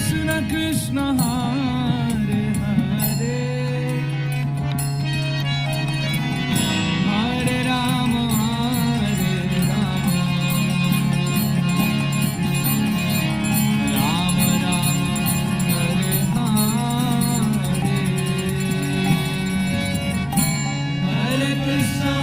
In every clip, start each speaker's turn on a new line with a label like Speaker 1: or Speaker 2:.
Speaker 1: Krishna Hare Hare Hare Rama Hare Rama Rama Rama Hare Hare Hare Krishna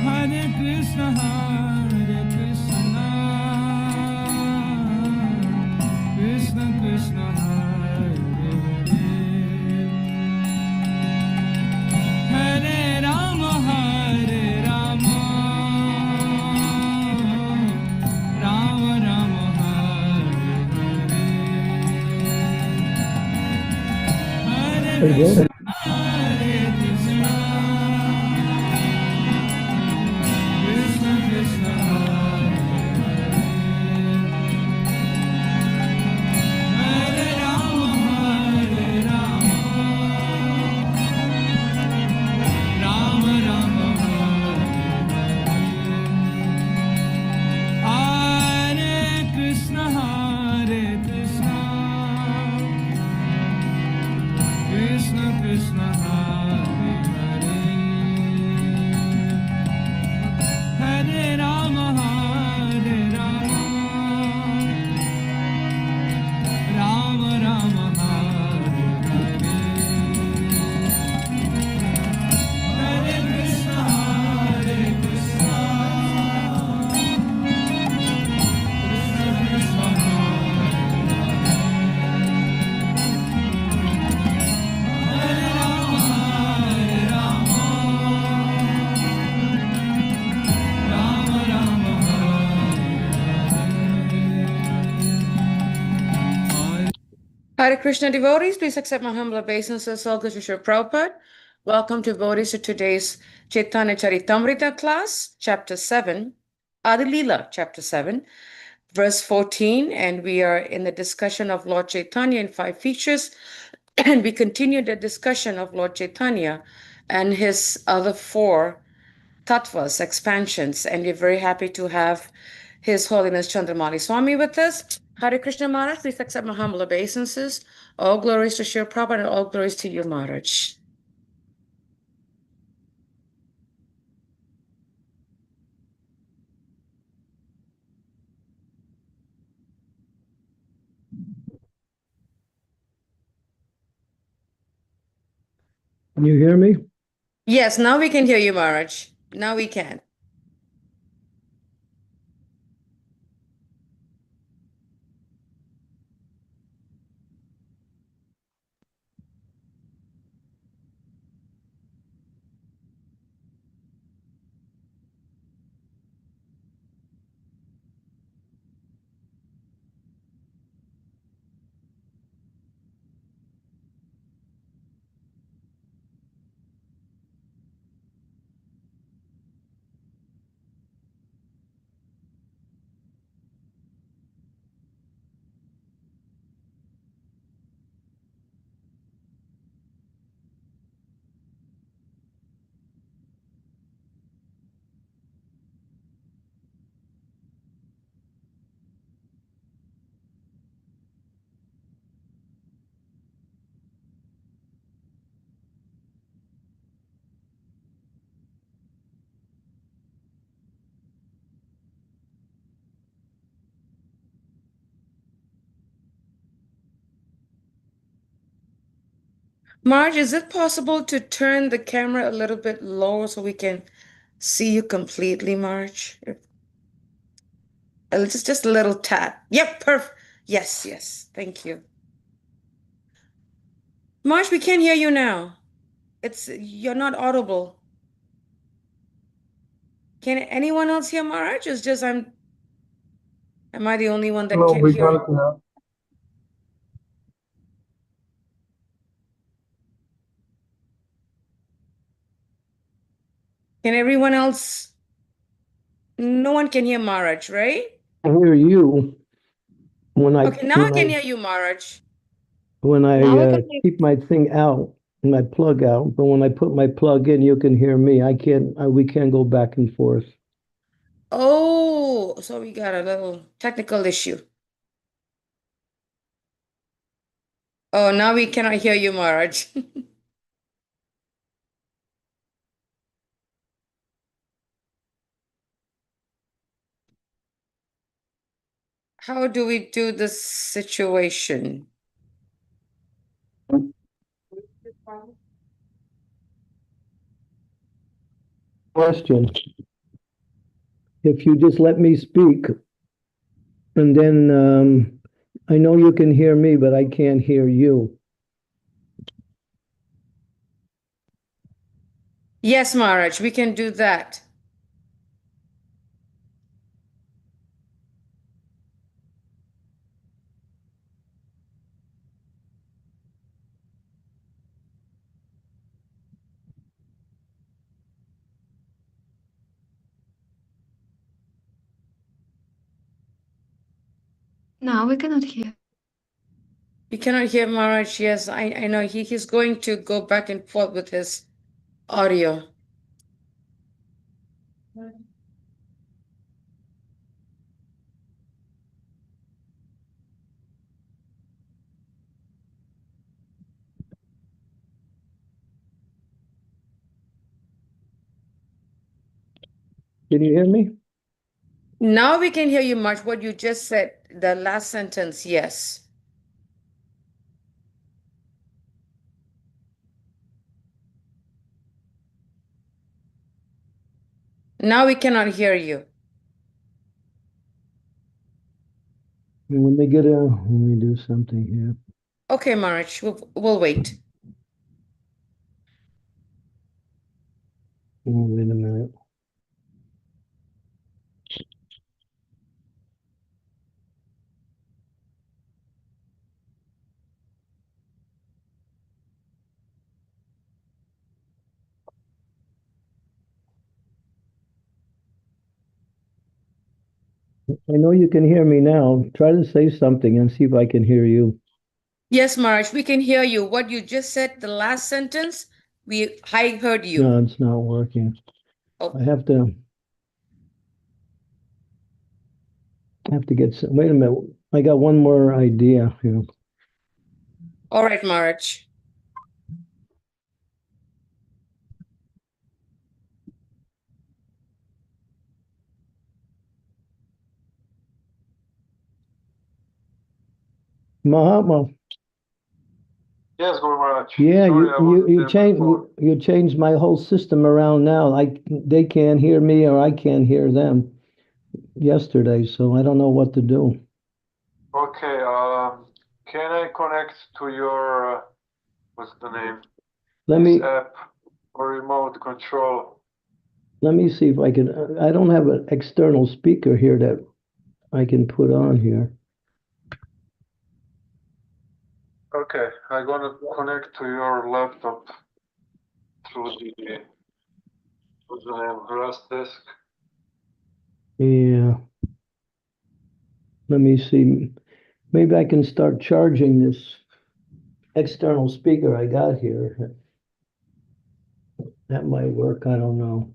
Speaker 1: Hare Krishna, Krishna Krishna, Hare Hare, Hare Rama, Rama Rama, Hare Hare, Hare Krishna, Krishna Krishna, Hare Rama, Rama Rama, Hare Krishna, Krishna Krishna, Hare Hare, Hare Rama, Rama Rama, Hare Hare, Hare Krishna, Krishna Krishna, Hare Rama, Rama Rama,
Speaker 2: Hare Krishna devotees, please accept my humble obeisances. All good to Srila Prabhupada. Welcome to devotees to today's Chaitanya Charitamrita class, chapter 7, Adi Lila, chapter 7, verse 14. And we are in the discussion of Lord Chaitanya in 5 features. And we continue the discussion of Lord Chaitanya and his other 4 tattvas, expansions. And we're very happy to have His Holiness Candramauli Swami with us. Hare Krishna Maharaj, please accept my humble obeisances. All glories to Srila Prabhupada and all glories to you, Maharaj.
Speaker 3: Can you hear me?
Speaker 2: Yes, now we can hear you, Maharaj. Now we can. Maharaj, is it possible to turn the camera a little bit lower so we can see you completely, Maharaj? Just a little tad. Yep, perfect. Yes, yes. Thank you. Maharaj, we can't hear you now. You're not audible. Can anyone else hear Maharaj? It's just am I the only one that
Speaker 3: No,
Speaker 2: can't
Speaker 3: we
Speaker 2: hear?
Speaker 3: got it now.
Speaker 2: Can everyone else? No one can hear Maharaj, right?
Speaker 3: I hear you
Speaker 2: Okay, now I can hear you, Maharaj.
Speaker 3: when I
Speaker 2: Now I can hear.
Speaker 3: keep my thing out, my plug out, but when I put my plug in, you can hear me. I can't. We can't go back and forth.
Speaker 2: Oh, so we got a little technical issue. Oh, now we cannot hear you, Maharaj. How do we do this situation?
Speaker 3: Question. if you just let me speak, and then I know you can hear me, but I can't hear you.
Speaker 2: Yes, Maharaj, we can do that.
Speaker 4: Now we cannot hear.
Speaker 2: You cannot hear Maharaj. Yes, I know he's going to go back and forth with his audio.
Speaker 3: Can you hear me?
Speaker 2: Now we can hear you, Maharaj. What you just said, the last sentence, yes. Now we cannot hear you.
Speaker 3: Let me do something here.
Speaker 2: Okay, Maharaj, we'll wait.
Speaker 3: Oh, wait a minute. I know you can hear me now. Try to say something and see if I can hear you.
Speaker 2: Yes, Maharaj, we can hear you. What you just said, the last sentence, I heard you.
Speaker 3: No, it's not working.
Speaker 2: Oh.
Speaker 3: I have to get some. Wait a minute. I got one more idea here.
Speaker 2: All right, Maharaj.
Speaker 3: Mahatma.
Speaker 5: Yes, Guru Maharaj.
Speaker 3: Yeah,
Speaker 5: Sorry, I wasn't
Speaker 3: you
Speaker 5: there
Speaker 3: changed
Speaker 5: before.
Speaker 3: you changed my whole system around now. They can't hear me or I can't hear them yesterday, so I don't know what to do.
Speaker 5: Okay, can I connect to your, what's the name?
Speaker 3: Let
Speaker 5: This
Speaker 3: me
Speaker 5: app or remote control?
Speaker 3: let me see if I can. I don't have an external speaker here that I can put on here.
Speaker 5: Okay, I'm gonna connect to your laptop through the, what's the name, RAS disk.
Speaker 3: Yeah. Let me see. Maybe I can start charging this external speaker I got here. That might work. I don't know.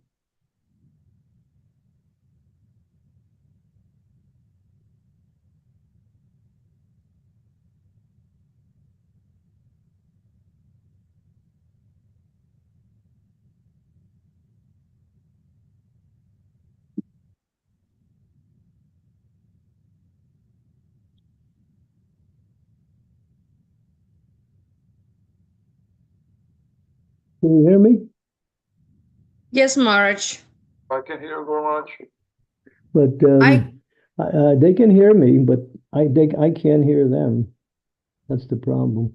Speaker 3: Can you hear me?
Speaker 2: Yes, Maharaj.
Speaker 5: I can hear you, Guru Maharaj.
Speaker 3: But
Speaker 2: I
Speaker 3: they can hear me, but I can't hear them. That's the problem.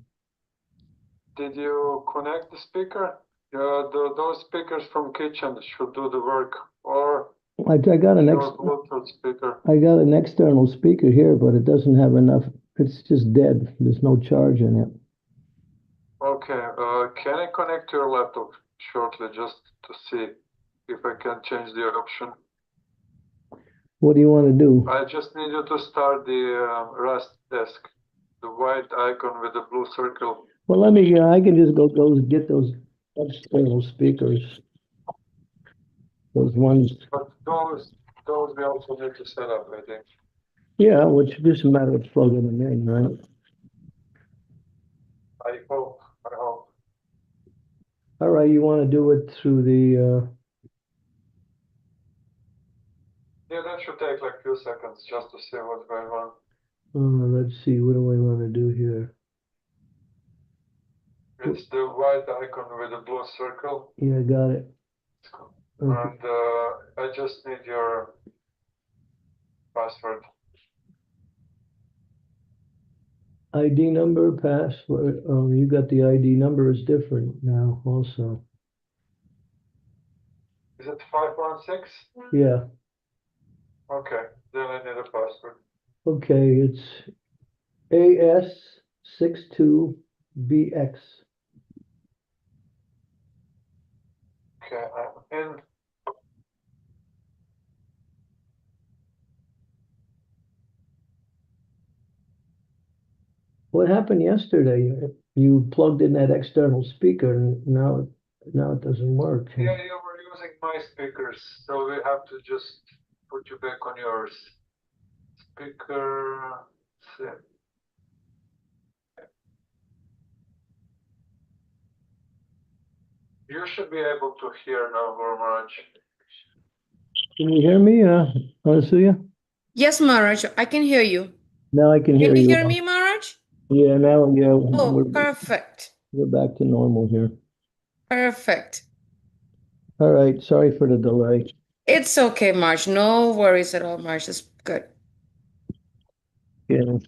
Speaker 5: Did you connect the speaker? Those speakers from kitchen should do the work, or
Speaker 3: I got an
Speaker 5: your Bluetooth speaker.
Speaker 3: I got an external speaker here, but it doesn't have enough. It's just dead. There's no charge in it.
Speaker 5: Okay, can I connect to your laptop shortly just to see if I can change the option?
Speaker 3: What do you want to do?
Speaker 5: I just need you to start the Rust desk, the white icon with the blue circle.
Speaker 3: Well, I can just go get those external speakers. Those ones.
Speaker 5: But those we also need to set up, I think.
Speaker 3: Yeah, which is just a matter of plugging them in, right?
Speaker 5: I hope.
Speaker 3: All right, you want to do it through the,
Speaker 5: Yeah, that should take like a few seconds just to see what's going on.
Speaker 3: let's see, what do I want to do here?
Speaker 5: It's the white icon with the blue circle.
Speaker 3: Yeah, I got it. Okay.
Speaker 5: And I just need your password.
Speaker 3: ID number, password. Oh, you got the ID number is different now also.
Speaker 5: Is it 516?
Speaker 3: Yeah,
Speaker 5: Okay, then I need a password.
Speaker 3: okay, it's AS62BX.
Speaker 5: Okay, I'm in.
Speaker 3: What happened yesterday? You plugged in that external speaker and now it doesn't work.
Speaker 5: Yeah, you were using my speakers, so we have to just put you back on yours. Speaker. Set. You should be able to hear now, Guru Maharaj.
Speaker 3: Can you hear me, Anasuya?
Speaker 2: Yes, Maharaj, I can hear you.
Speaker 3: Now I can hear
Speaker 2: Can you
Speaker 3: you.
Speaker 2: hear me, Maharaj?
Speaker 3: Yeah, now, yeah,
Speaker 2: Oh, perfect.
Speaker 3: we're back to normal here.
Speaker 2: Perfect.
Speaker 3: All right, sorry for the delay.
Speaker 2: It's okay, Maharaj. No worries at all, Maharaj. It's good.
Speaker 3: Yeah.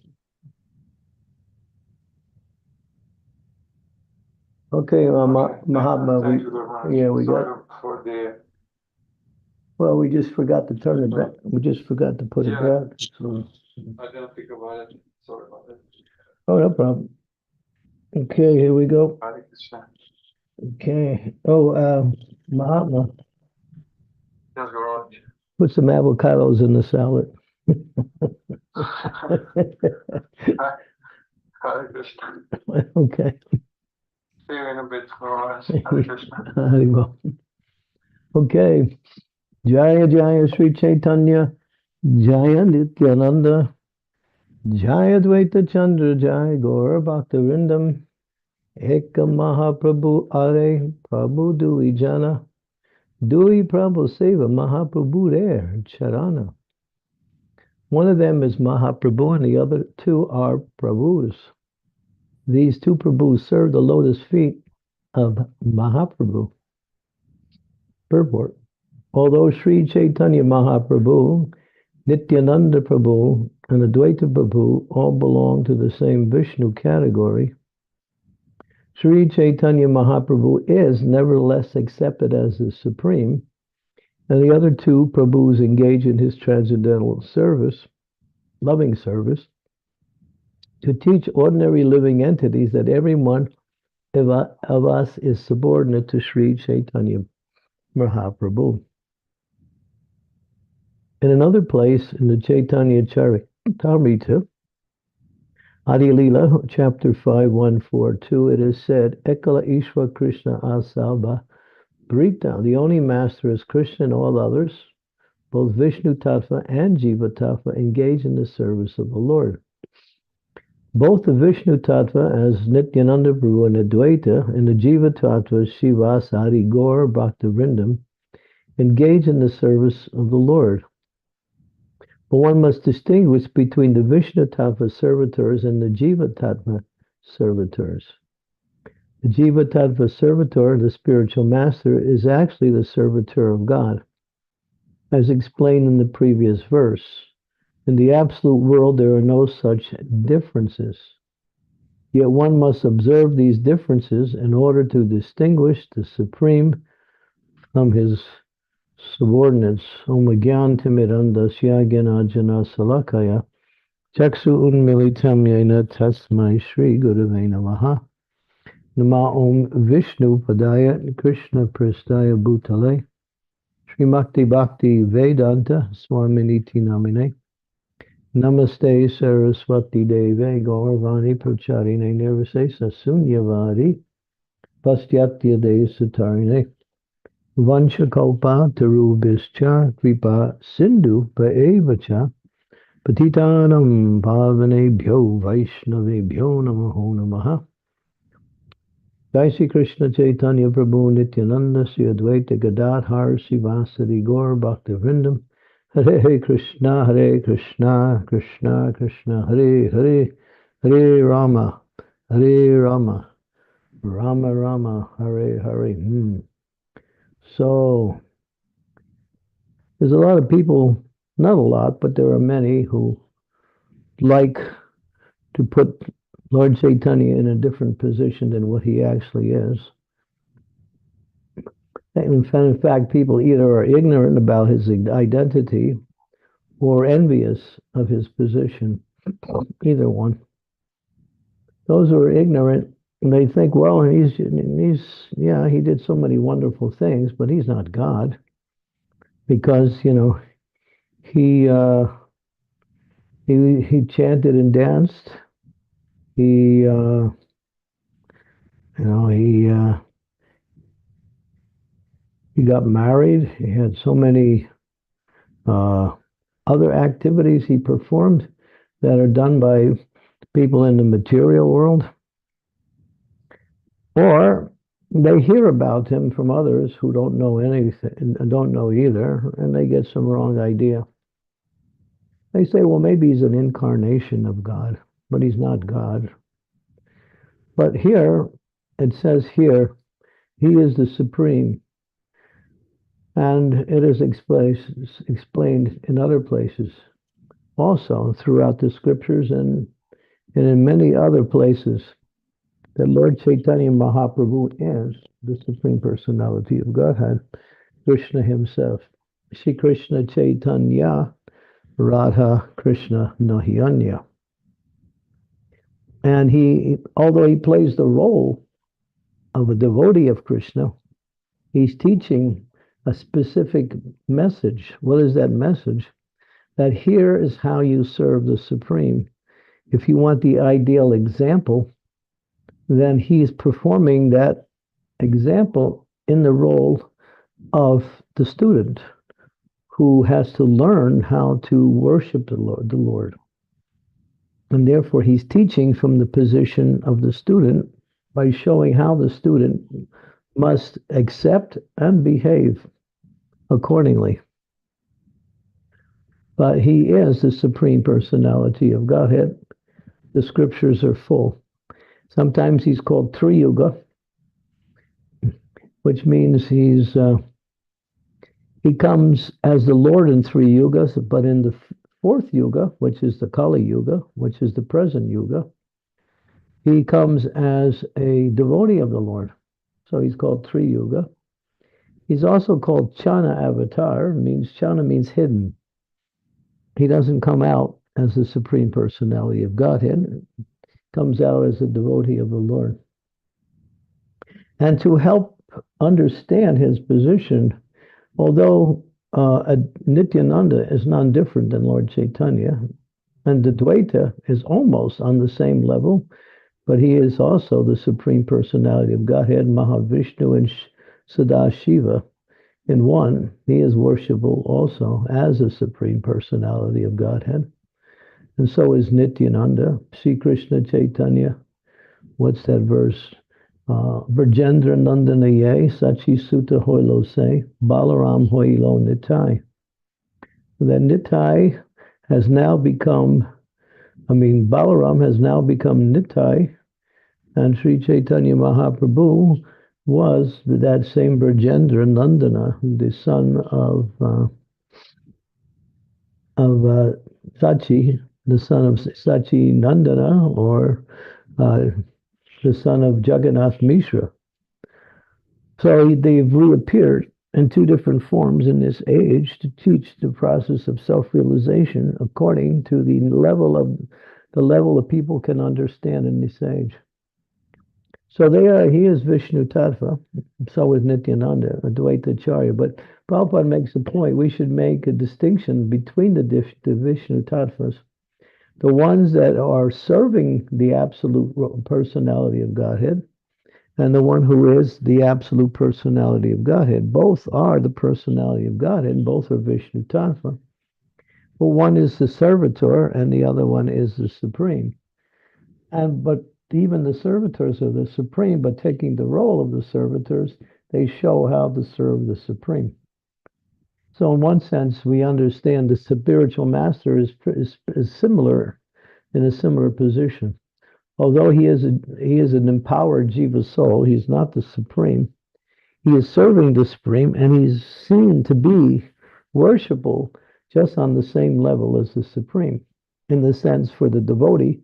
Speaker 3: Okay, Mahatma,
Speaker 5: Thank you, Guru Maharaj.
Speaker 3: yeah, we
Speaker 5: Sorry
Speaker 3: got,
Speaker 5: for the.
Speaker 3: well, we just forgot to turn it back. We just forgot to put it
Speaker 5: Yeah.
Speaker 3: back. So,
Speaker 5: I didn't think about it. Sorry about it.
Speaker 3: oh, no problem. Okay, here we go.
Speaker 5: Hare Krishna.
Speaker 3: Okay. Oh, Mahatma,
Speaker 5: Yes, Guru Maharaj.
Speaker 3: put some avocados in the salad.
Speaker 5: Hare Krishna.
Speaker 3: Okay.
Speaker 5: See you in a bit, Guru Maharaj. Hare Krishna.
Speaker 3: Haribol. Okay. Jaya Jaya Sri Chaitanya, Jaya Nityananda, Jaya Dvaita Chandra, Jaya Gaura Bhaktivinoda, Ekam Mahaprabhu Are, Prabhu Dui Jana, Dui Prabhu Seva Mahaprabhu There, Charana. One of them is Mahaprabhu and the other two are Prabhus. These two Prabhus serve the lotus feet of Mahaprabhu. Purport. Although Sri Chaitanya Mahaprabhu, Nityananda Prabhu, and Advaita Prabhu all belong to the same Vishnu category, Sri Chaitanya Mahaprabhu is nevertheless accepted as the supreme, and the other two Prabhus engage in his transcendental service, loving service, to teach ordinary living entities that every one of us is subordinate to Sri Chaitanya Mahaprabhu. In another place in the Chaitanya Charitamrita, Adi Lila, chapter 5.142, it is said, Ekala Ishwa Krishna Asalva Brita, the only master is Krishna and all others, both Vishnu Tattva and Jiva Tattva, engage in the service of the Lord. Both the Vishnu Tattva as Nityananda Prabhu and Advaita, and the Jiva Tattva Shiva Sari Gaur Bhaktivinoda engage in the service of the Lord. But one must distinguish between the Vishnu Tattva servitors and the Jiva Tattva servitors. The Jiva Tattva servitor, the spiritual master, is actually the servitor of God, as explained in the previous verse. In the absolute world, there are no such differences. Yet one must observe these differences in order to distinguish the supreme from his subordinates. Om Gyan Timirandasya Gyanajana Salakaya Chaksu Unmilitam Yena Tasmai Shri Gurave Namaha Nama Om Vishnu Padaya Krishna Prastaya Bhutale Srimakti Bhakti Vedanta Swaminiti Namine Namaste Saraswati Deve Gauravani Pracharine Nirvisesa Sunyavari Pastyatya De Satarine Vanchakalpa Tarubhischa Kripa Sindhu Paevacha Patitanam Pavanebhyo Vaishnavebhyo Namaho Namaha. Jai Sri Krishna Chaitanya Prabhu Nityananda Sri Advaita Gadadhar Sivasadi Gaur Bhaktivinoda Hare Krishna Krishna Krishna Hare Hare Hare Rama Rama Rama Hare Hare. So there's a lot of people not a lot, but there are many who like to put Lord Chaitanya in a different position than what he actually is. In fact, people either are ignorant about his identity or envious of his position, either one. Those who are ignorant, they think, well, he did so many wonderful things, but he's not God, because he chanted and danced. He he got married. He had so many other activities he performed that are done by people in the material world, or they hear about him from others who don't know anything, don't know either, and they get some wrong idea. They say, well, maybe he's an incarnation of God, but he's not God. But here, it says here, he is the supreme. And it is explained in other places also throughout the scriptures and in many other places that Lord Chaitanya Mahaprabhu is the Supreme Personality of Godhead, Krishna himself. Shri Krishna Chaitanya Radha Krishna Nahyanya. And although he plays the role of a devotee of Krishna, he's teaching a specific message. What is that message? That here is how you serve the Supreme. If you want the ideal example, then he's performing that example in the role of the student who has to learn how to worship the Lord. And therefore, he's teaching from the position of the student by showing how the student must accept and behave accordingly. But he is the Supreme Personality of Godhead. The scriptures are full. Sometimes he's called Tri-Yuga, which means he comes as the Lord in 3 yugas, but in the 4th yuga, which is the Kali Yuga, which is the present yuga, he comes as a devotee of the Lord. So he's called Tri-Yuga. He's also called Chana Avatar. Chana means hidden. He doesn't come out as the Supreme Personality of Godhead. He comes out as a devotee of the Lord. And to help understand his position, although Nityananda is none different than Lord Chaitanya, and Advaita is almost on the same level, but he is also the Supreme Personality of Godhead, Mahavishnu and Sadashiva in one. He is worshipable also as a Supreme Personality of Godhead. And so is Nityananda, Sri Krishna Chaitanya. What's that verse? Virjendra Nandanaye, Sachi Sutta Hoilo Se, Balaram Hoilo Nitai. That Nitai has now become, Balaram has now become Nitai, and Sri Chaitanya Mahaprabhu was that same Virjendra Nandana, the son of Sachi, the son of Sachi Nandana, or the son of Jagannath Mishra. So they've reappeared in 2 different forms in this age to teach the process of self-realization according to the level of people can understand in this age. So he is Vishnu Tattva, so is Nityananda, Advaita Acharya. But Prabhupada makes the point, we should make a distinction between the Vishnu Tattvas, the ones that are serving the absolute personality of Godhead, and the one who is the absolute personality of Godhead. Both are the personality of Godhead, both are Vishnu Tattva. But one is the servitor and the other one is the supreme. But even the servitors are the supreme, but taking the role of the servitors, they show how to serve the supreme. So in one sense, we understand the spiritual master is similar, in a similar position. Although he is an empowered jiva soul, he's not the supreme. He is serving the supreme, and he's seen to be worshipable just on the same level as the Supreme. In the sense, for the devotee,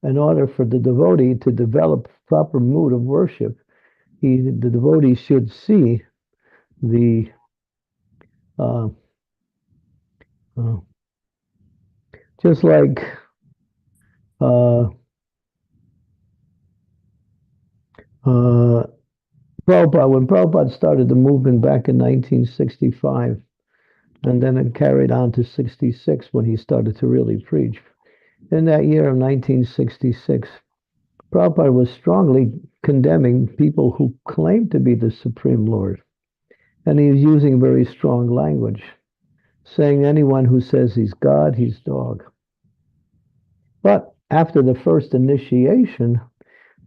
Speaker 3: in order for the devotee to develop proper mood of worship, the devotee should see the just like Prabhupada, when Prabhupada started the movement back in 1965, and then it carried on to 66 when he started to really preach. In that year of 1966, Prabhupada was strongly condemning people who claimed to be the Supreme Lord. And he was using very strong language, saying anyone who says he's God, he's dog. But after the first initiation,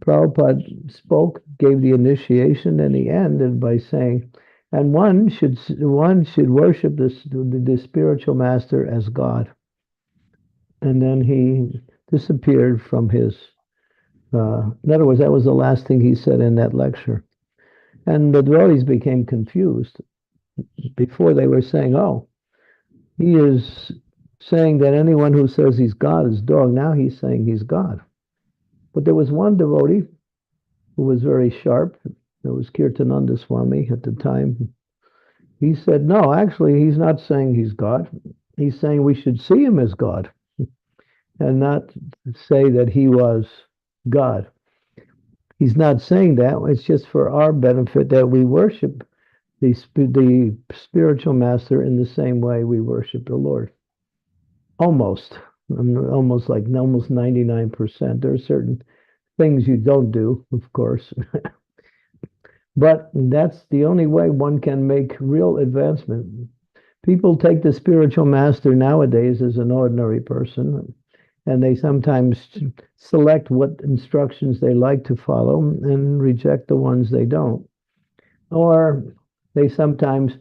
Speaker 3: Prabhupada spoke, gave the initiation, and he ended by saying, and one should worship the spiritual master as God. And then he disappeared from his, in other words, that was the last thing he said in that lecture. And the devotees became confused. Before they were saying, oh, he is saying that anyone who says he's God is dog. Now he's saying he's God. But there was one devotee who was very sharp. It was Kirtananda Swami at the time. He said, no, actually, he's not saying he's God. He's saying we should see him as God and not say that he was God. He's not saying that. It's just for our benefit that we worship the spiritual master in the same way we worship the Lord. Almost like almost 99%. There are certain things you don't do, of course. But that's the only way one can make real advancement. People take the spiritual master nowadays as an ordinary person, and they sometimes select what instructions they like to follow and reject the ones they don't. Or they sometimes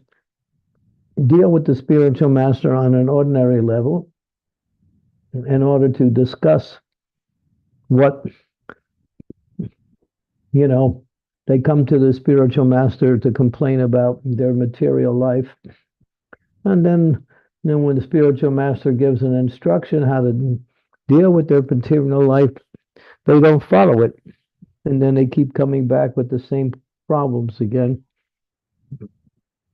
Speaker 3: deal with the spiritual master on an ordinary level in order to discuss what, they come to the spiritual master to complain about their material life. And then when the spiritual master gives an instruction how to deal with their material life, they don't follow it. And then they keep coming back with the same problems again,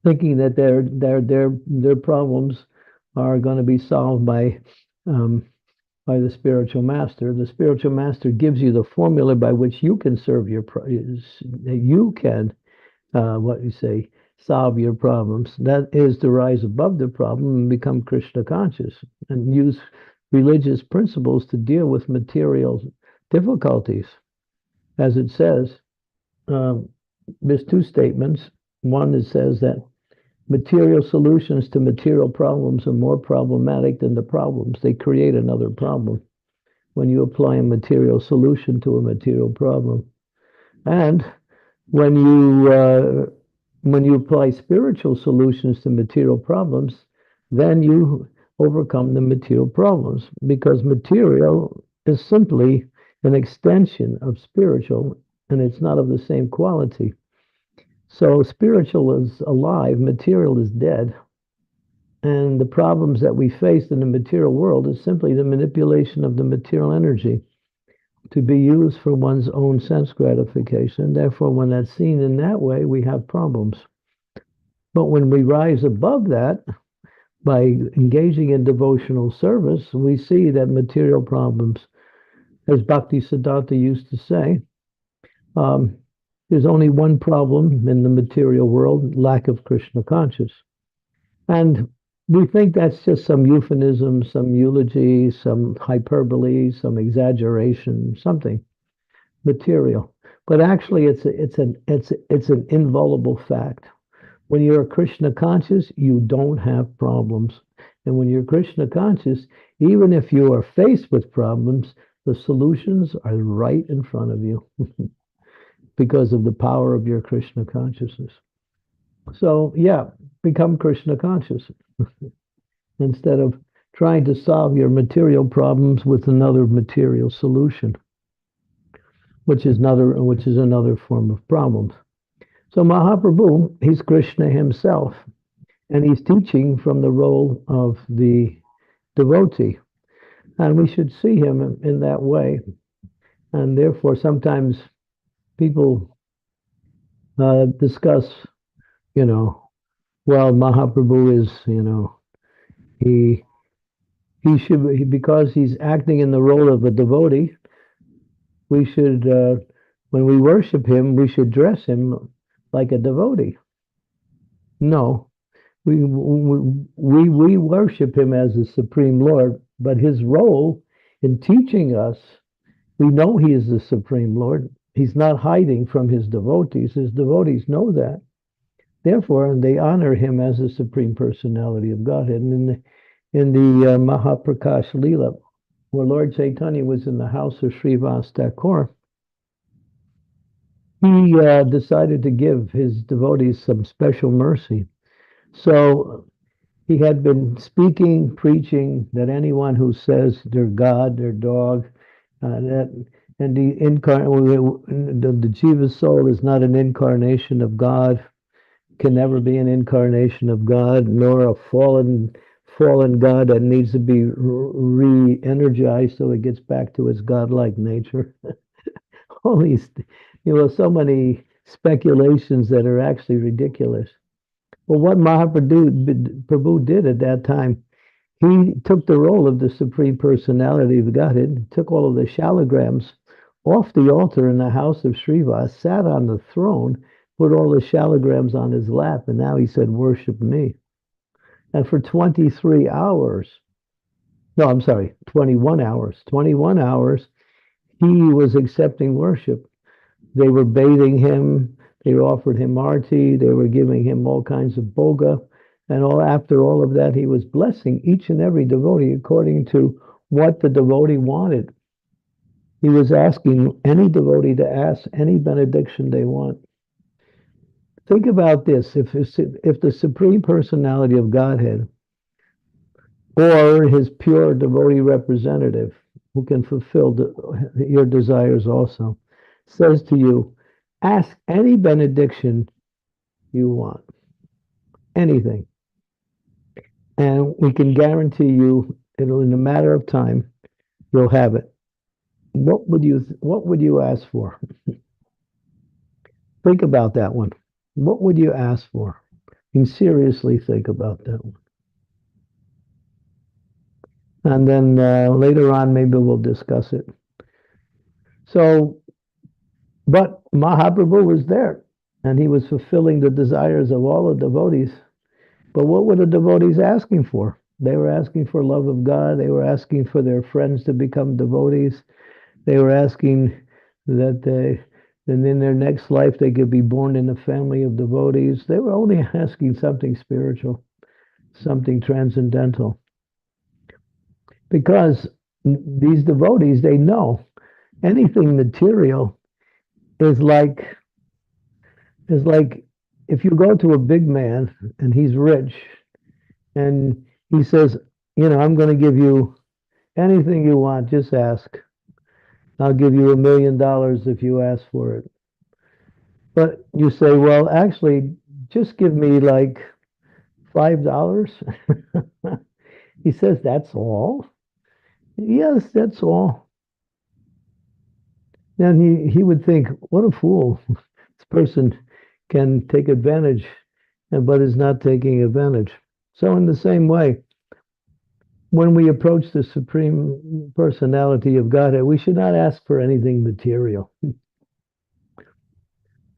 Speaker 3: thinking that their problems are going to be solved by the spiritual master. The spiritual master gives you the formula by which you can solve your problems. That is to rise above the problem and become Krishna conscious and use religious principles to deal with material difficulties. As it says, there's two statements. One, it says that material solutions to material problems are more problematic than the problems. They create another problem when you apply a material solution to a material problem. And when you apply spiritual solutions to material problems, then you overcome the material problems, because material is simply an extension of spiritual, and it's not of the same quality. So spiritual is alive, material is dead. And the problems that we face in the material world is simply the manipulation of the material energy to be used for one's own sense gratification. Therefore, when that's seen in that way, we have problems. But when we rise above that, by engaging in devotional service, we see that material problems, as Bhakti Siddhartha used to say, there's only one problem in the material world: lack of Krishna consciousness. And we think that's just some euphemism, some eulogy, some hyperbole, some exaggeration, something material. But actually, it's an invulnerable fact. When you're Krishna conscious, you don't have problems. And when you're Krishna conscious, even if you are faced with problems, the solutions are right in front of you. Because of the power of your Krishna consciousness. So, become Krishna conscious instead of trying to solve your material problems with another material solution, which is another form of problems. So Mahaprabhu, he's Krishna himself, And he's teaching from the role of the devotee. And we should see him in that way. And therefore, sometimes people discuss, well, Mahaprabhu is, he should, because he's acting in the role of a devotee, we should, when we worship him, we should dress him like a devotee. No, we worship him as the Supreme Lord, but his role in teaching us, we know he is the Supreme Lord. He's not hiding from his devotees. His devotees know that. Therefore, they honor him as the Supreme Personality of Godhead. And in the Mahaprakash Lila, where Lord Chaitanya was in the house of Srivas Thakur, he decided to give his devotees some special mercy. So he had been speaking, preaching that anyone who says they're God, they're dog, that and the jiva soul is not an incarnation of God, can never be an incarnation of God, nor a fallen God that needs to be re-energized so it gets back to its godlike nature. All these, so many speculations that are actually ridiculous. Well, what Mahaprabhu did at that time, he took the role of the Supreme Personality of Godhead, took all of the shalograms off the altar in the house of Srivas, sat on the throne, put all the shalograms on his lap, and now he said, worship me. And for 23 hours, no, I'm sorry, 21 hours, he was accepting worship. They were bathing him, they offered him arti, they were giving him all kinds of bhoga, and after all of that, he was blessing each and every devotee according to what the devotee wanted. He was asking any devotee to ask any benediction they want. Think about this: if the Supreme Personality of Godhead, or his pure devotee representative, who can fulfill your desires also, says to you, ask any benediction you want, anything. And we can guarantee you, it'll, in a matter of time, you'll have it. What would you ask for? Think about that one. What would you ask for? And seriously think about that one. And then later on, maybe we'll discuss it. So, but Mahaprabhu was there, and he was fulfilling the desires of all the devotees. But what were the devotees asking for? They were asking for love of God. They were asking for their friends to become devotees. They were asking that and in their next life they could be born in a family of devotees. They were only asking something spiritual, something transcendental. Because these devotees, they know anything material is like if you go to a big man and he's rich and he says, I'm going to give you anything you want, just ask. I'll give you $1 million if you ask for it. But you say, well, actually, just give me like $5. He says, that's all? Yes, that's all. Then he would think, what a fool. This person can take advantage, but is not taking advantage. So in the same way, when we approach the Supreme Personality of Godhead, we should not ask for anything material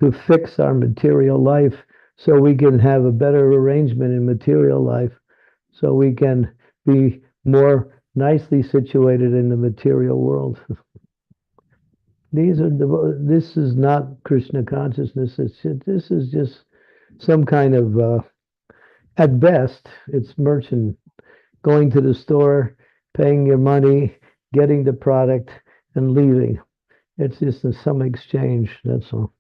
Speaker 3: to fix our material life so we can have a better arrangement in material life, so we can be more nicely situated in the material world. This is not Krishna consciousness. This is just some kind of, at best, it's merchant going to the store, paying your money, getting the product, and leaving. It's just some exchange, that's all.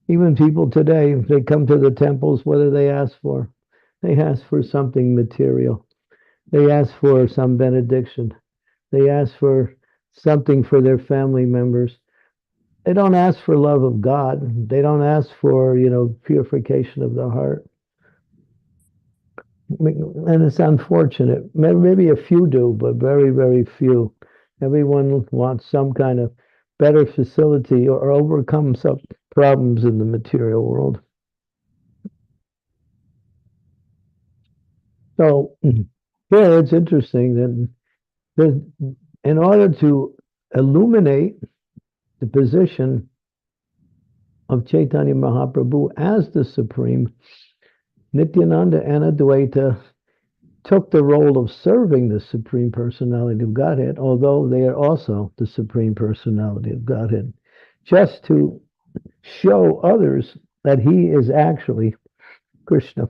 Speaker 3: Even people today, if they come to the temples, what do they ask for? They ask for something material. They ask for some benediction. They ask for something for their family members. They don't ask for love of God. They don't ask for, purification of the heart. And it's unfortunate. Maybe a few do, but very, very few. Everyone wants some kind of better facility or overcome some problems in the material world. So here it's interesting that in order to illuminate the position of Chaitanya Mahaprabhu as the Supreme, Nityananda and Advaita took the role of serving the Supreme Personality of Godhead, although they are also the Supreme Personality of Godhead, just to show others that he is actually Krishna,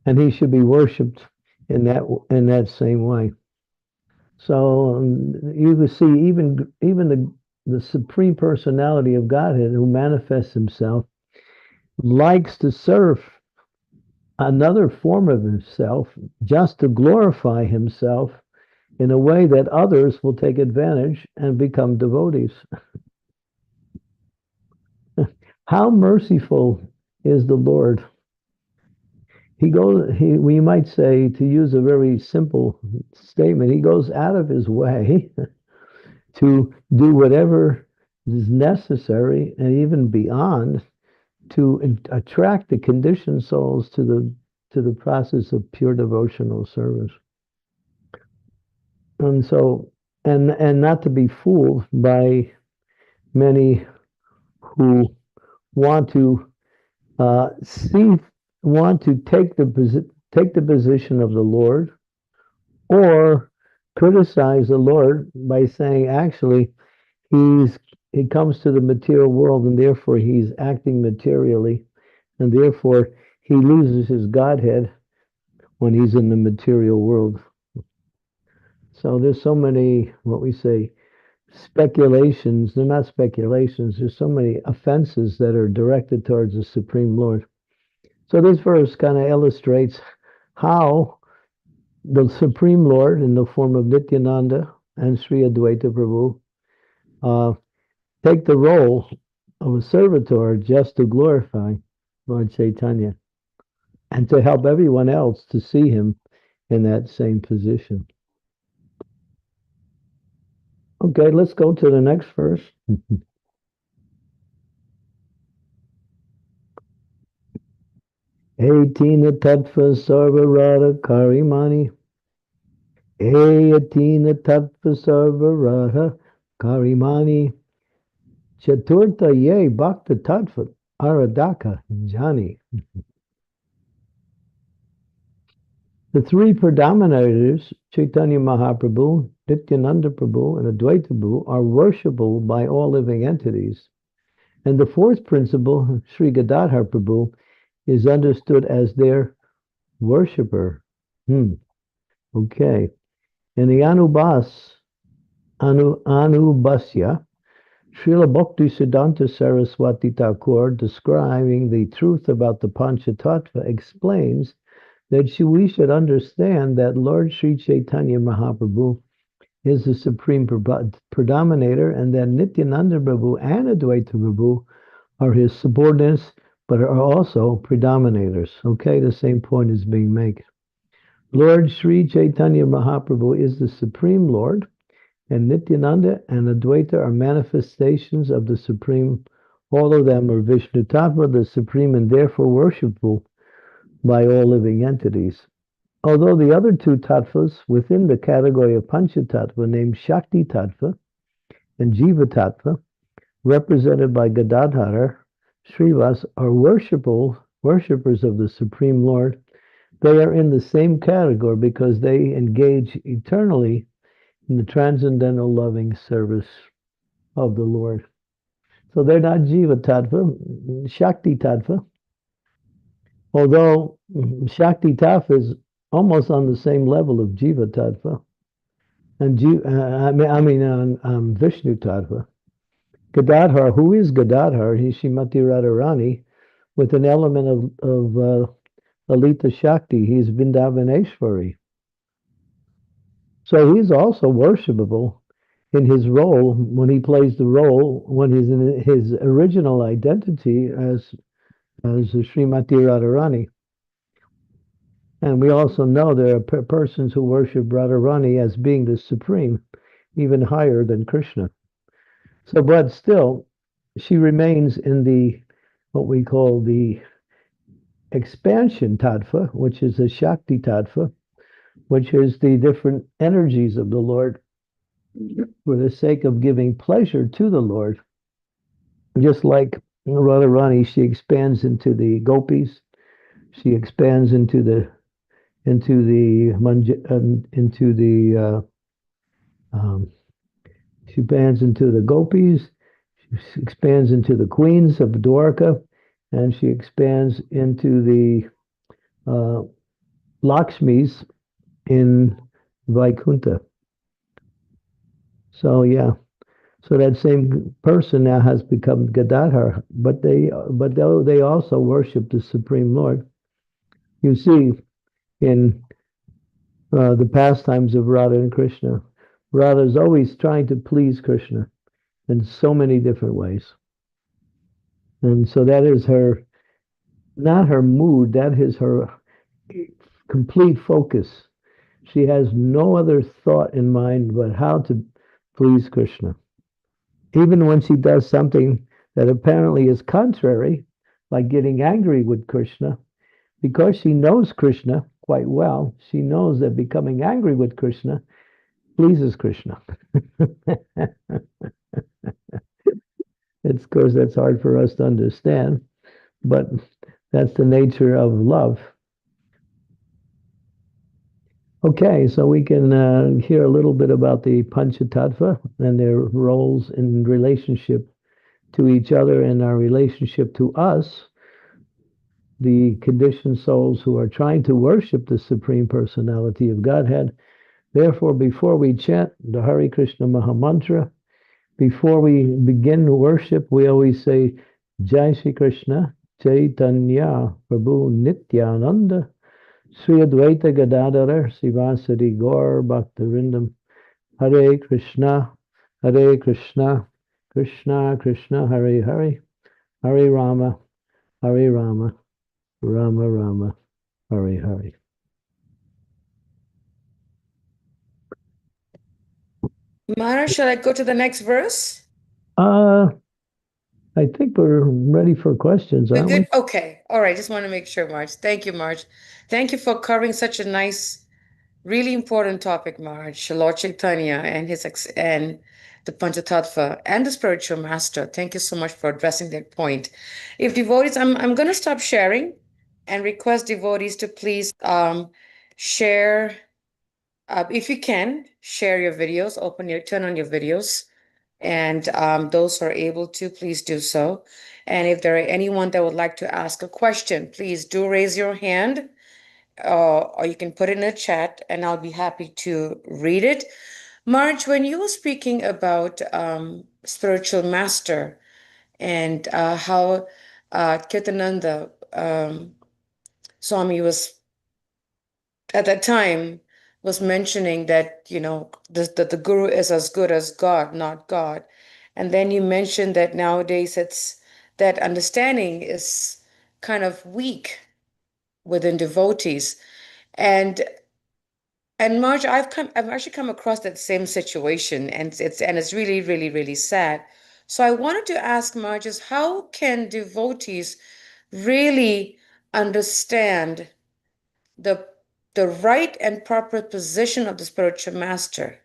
Speaker 3: and he should be worshipped in that same way. So you can see even the Supreme Personality of Godhead, who manifests himself, likes to serve another form of himself just to glorify himself in a way that others will take advantage and become devotees. How merciful is the Lord? We might say, to use a very simple statement, he goes out of his way to do whatever is necessary and even beyond to attract the conditioned souls to the process of pure devotional service. And so, and not to be fooled by many who want to take the position of the Lord, or criticize the Lord by saying, actually, he comes to the material world and therefore he's acting materially, and therefore he loses his Godhead when he's in the material world. So there's so many, what we say, speculations. They're not speculations. There's so many offenses that are directed towards the Supreme Lord. So this verse kind of illustrates how the Supreme Lord, in the form of Nityananda and Sri Advaita Prabhu, take the role of a servitor just to glorify Lord Chaitanya and to help everyone else to see him in that same position. Okay, let's go to the next verse. Eightina Tattva Sarvarada Karimani. Eightina Tattva Sarvarada Karimani. Chaturta Ye Bhakta Tattva Aradaka Jani. The three predominators, Chaitanya Mahaprabhu, Nityananda Prabhu, and Advaita Prabhu, are worshipable by all living entities. And the fourth principle, Sri Gadadhar Prabhu, is understood as their worshipper. Okay. In the Anubhasya, Srila Bhakti Siddhanta Saraswati Thakur, describing the truth about the Panchatattva, explains that we should understand that Lord Sri Chaitanya Mahaprabhu is the supreme predominator, and that Nityananda Prabhu and Advaita Prabhu are his subordinates, but are also predominators. Okay, the same point is being made. Lord Sri Chaitanya Mahaprabhu is the Supreme Lord, and Nityananda and Advaita are manifestations of the Supreme. All of them are Vishnu Tattva, the Supreme, and therefore worshipable by all living entities. Although the other two tattvas within the category of Panchatattva, named Shakti Tattva and Jiva Tattva, represented by Gadadhara, Srivas, are worshippers of the Supreme Lord, they are in the same category because they engage eternally in the transcendental loving service of the Lord. So they're not Jiva Tattva, Shakti Tattva. Although Shakti Tattva is almost on the same level of Jiva Tattva, and Vishnu Tattva. Gadadhar, who is Gadadhar? He's Srimati Radharani with an element of Lalita Shakti. He's Vrindavaneshwari. So he's also worshipable in his role when he plays the role, when he's in his original identity as Srimati Radharani. And we also know there are persons who worship Radharani as being the supreme, even higher than Krishna. So, but still, she remains in the what we call the expansion tattva, which is the Shakti tattva, which is the different energies of the Lord for the sake of giving pleasure to the Lord. Just like Radharani, she expands into the gopis, she expands into the into the she expands into the gopis, she expands into the queens of Dwarka, and she expands into the Lakshmis in Vaikuntha. So yeah, so that same person now has become Gadadhar, but though they also worship the Supreme Lord. You see in the pastimes of Radha and Krishna, Radha is always trying to please Krishna in so many different ways. And so that is her, not her mood, that is her complete focus. She has no other thought in mind but how to please Krishna. Even when she does something that apparently is contrary, like getting angry with Krishna, because she knows Krishna quite well, she knows that becoming angry with Krishna pleases Krishna. It's, of course, that's hard for us to understand, but that's the nature of love. Okay, so we can hear a little bit about the Panchatattva and their roles in relationship to each other and our relationship to us, the conditioned souls who are trying to worship the Supreme Personality of Godhead. Therefore, before we chant the Hare Krishna Mahamantra, before we begin worship, we always say, Jai Shri Krishna, Chaitanya, Prabhu Nityananda, Sri Advaita Gadadhara, Sivasari Gaur Bhaktarindam, Hare Krishna, Krishna Krishna, Hare Hare, Hare Rama, Rama Rama, Hare Hare.
Speaker 2: Maharaj, shall I go to the next verse?
Speaker 3: I think we're ready for questions,
Speaker 2: We're
Speaker 3: aren't
Speaker 2: good?
Speaker 3: we?
Speaker 2: Okay. All right. Just want to make sure, Marge. Thank you, Marge. Thank you for covering such a nice, really important topic, Marge. Lord Chaitanya and and the Panchatattva and the spiritual master. Thank you so much for addressing that point. If devotees, I'm going to stop sharing and request devotees to please share, if you can, share your videos, turn on your videos. And those who are able to, please do so. And if there are anyone that would like to ask a question, please do raise your hand, or you can put it in the chat and I'll be happy to read it. Marge, when you were speaking about spiritual master and how Kirtananda Swami was at that time was mentioning that, that the guru is as good as God, not God. And then you mentioned that nowadays that understanding is kind of weak within devotees. And Marge, I've actually come across that same situation, and it's really, really, really sad. So I wanted to ask Marge, is how can devotees really understand the right and proper position of the spiritual master?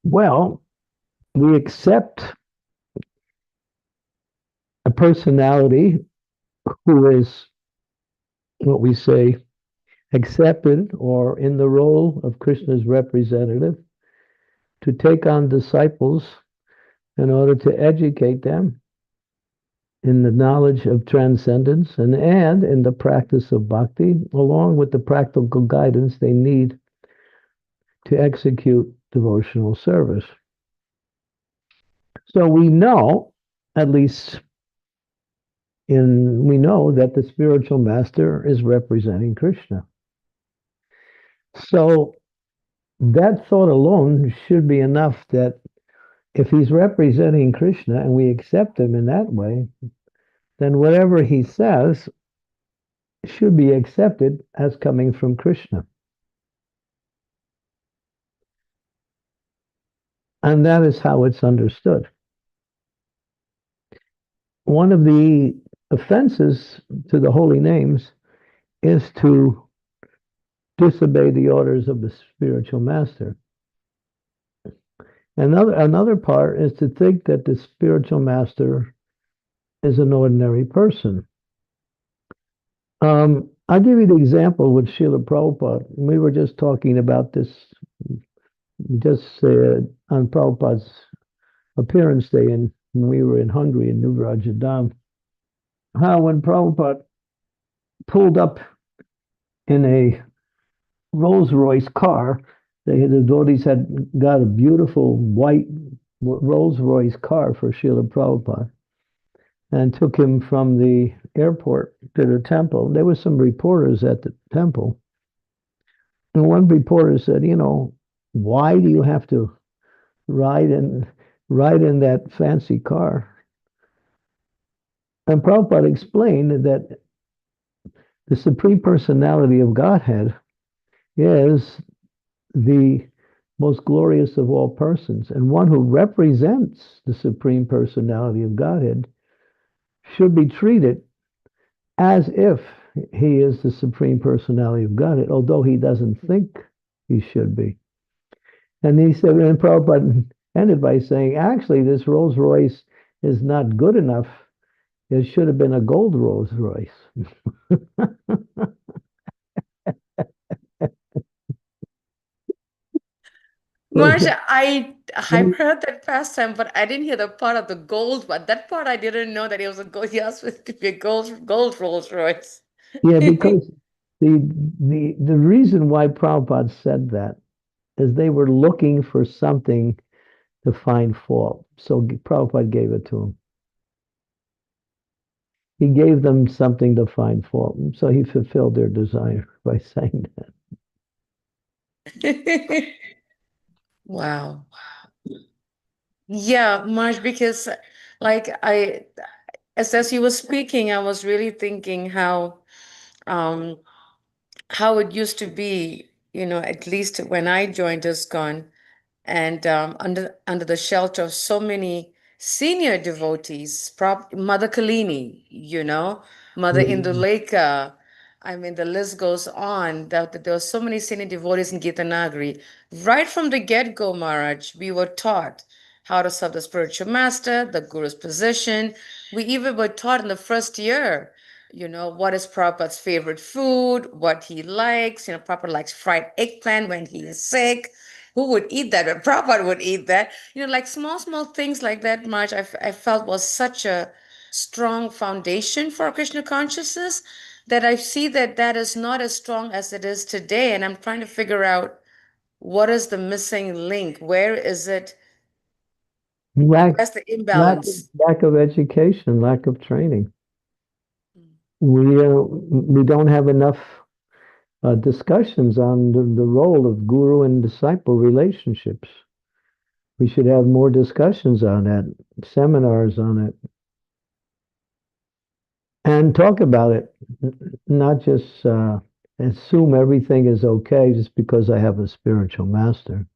Speaker 3: Well, we accept a personality who is what we say accepted or in the role of Krishna's representative to take on disciples in order to educate them in the knowledge of transcendence and in the practice of bhakti, along with the practical guidance they need to execute devotional service. So we know, at least we know that the spiritual master is representing Krishna. So that thought alone should be enough that if he's representing Krishna and we accept him in that way, then whatever he says should be accepted as coming from Krishna. And that is how it's understood. One of the offenses to the holy names is to disobey the orders of the spiritual master. Another part is to think that the spiritual master is an ordinary person. I'll give you the example with Srila Prabhupada. We were just talking about this just on Prabhupada's appearance day when we were in Hungary in New Rajadam. How when Prabhupada pulled up in a Rolls Royce car, the devotees had got a beautiful white Rolls Royce car for Srila Prabhupada and took him from the airport to the temple. There were some reporters at the temple. And one reporter said, why do you have to ride in that fancy car? And Prabhupada explained that the Supreme Personality of Godhead is the most glorious of all persons, and one who represents the Supreme Personality of Godhead should be treated as if he is the Supreme Personality of Godhead, although he doesn't think he should be. And he said, and Prabhupada ended by saying, actually, this Rolls Royce is not good enough. It should have been a gold Rolls Royce.
Speaker 2: Marsha, I've heard that pastime, but I didn't hear the part of the gold one. That part I didn't know that it was a gold. He asked it to be a gold Rolls Royce.
Speaker 3: Yeah, because the reason why Prabhupada said that is they were looking for something to find fault. So Prabhupada gave it to him. He gave them something to find fault. So he fulfilled their desire by saying that.
Speaker 2: Wow. Yeah, Marsh, because like as you were speaking, I was really thinking um how it used to be, at least when I joined ISKCON, and under the shelter of so many senior devotees, Mother Kalini, Mother Induleka. I mean, the list goes on. That there were so many senior devotees in Gitanagari. Right from the get-go, Maharaj, we were taught how to serve the spiritual master, the guru's position. We even were taught in the first year, what is Prabhupada's favorite food, what he likes. Prabhupada likes fried eggplant when he is sick. Who would eat that? But Prabhupada would eat that. Like small things like that, Marge, I felt was such a strong foundation for Krishna consciousness that I see that is not as strong as it is today. And I'm trying to figure out what is the missing link? Where is it? Where's the imbalance?
Speaker 3: Lack of education, lack of training. We don't have enough discussions on the role of guru and disciple relationships. We should have more discussions on that, seminars on it, and talk about it, not just assume everything is okay just because I have a spiritual master.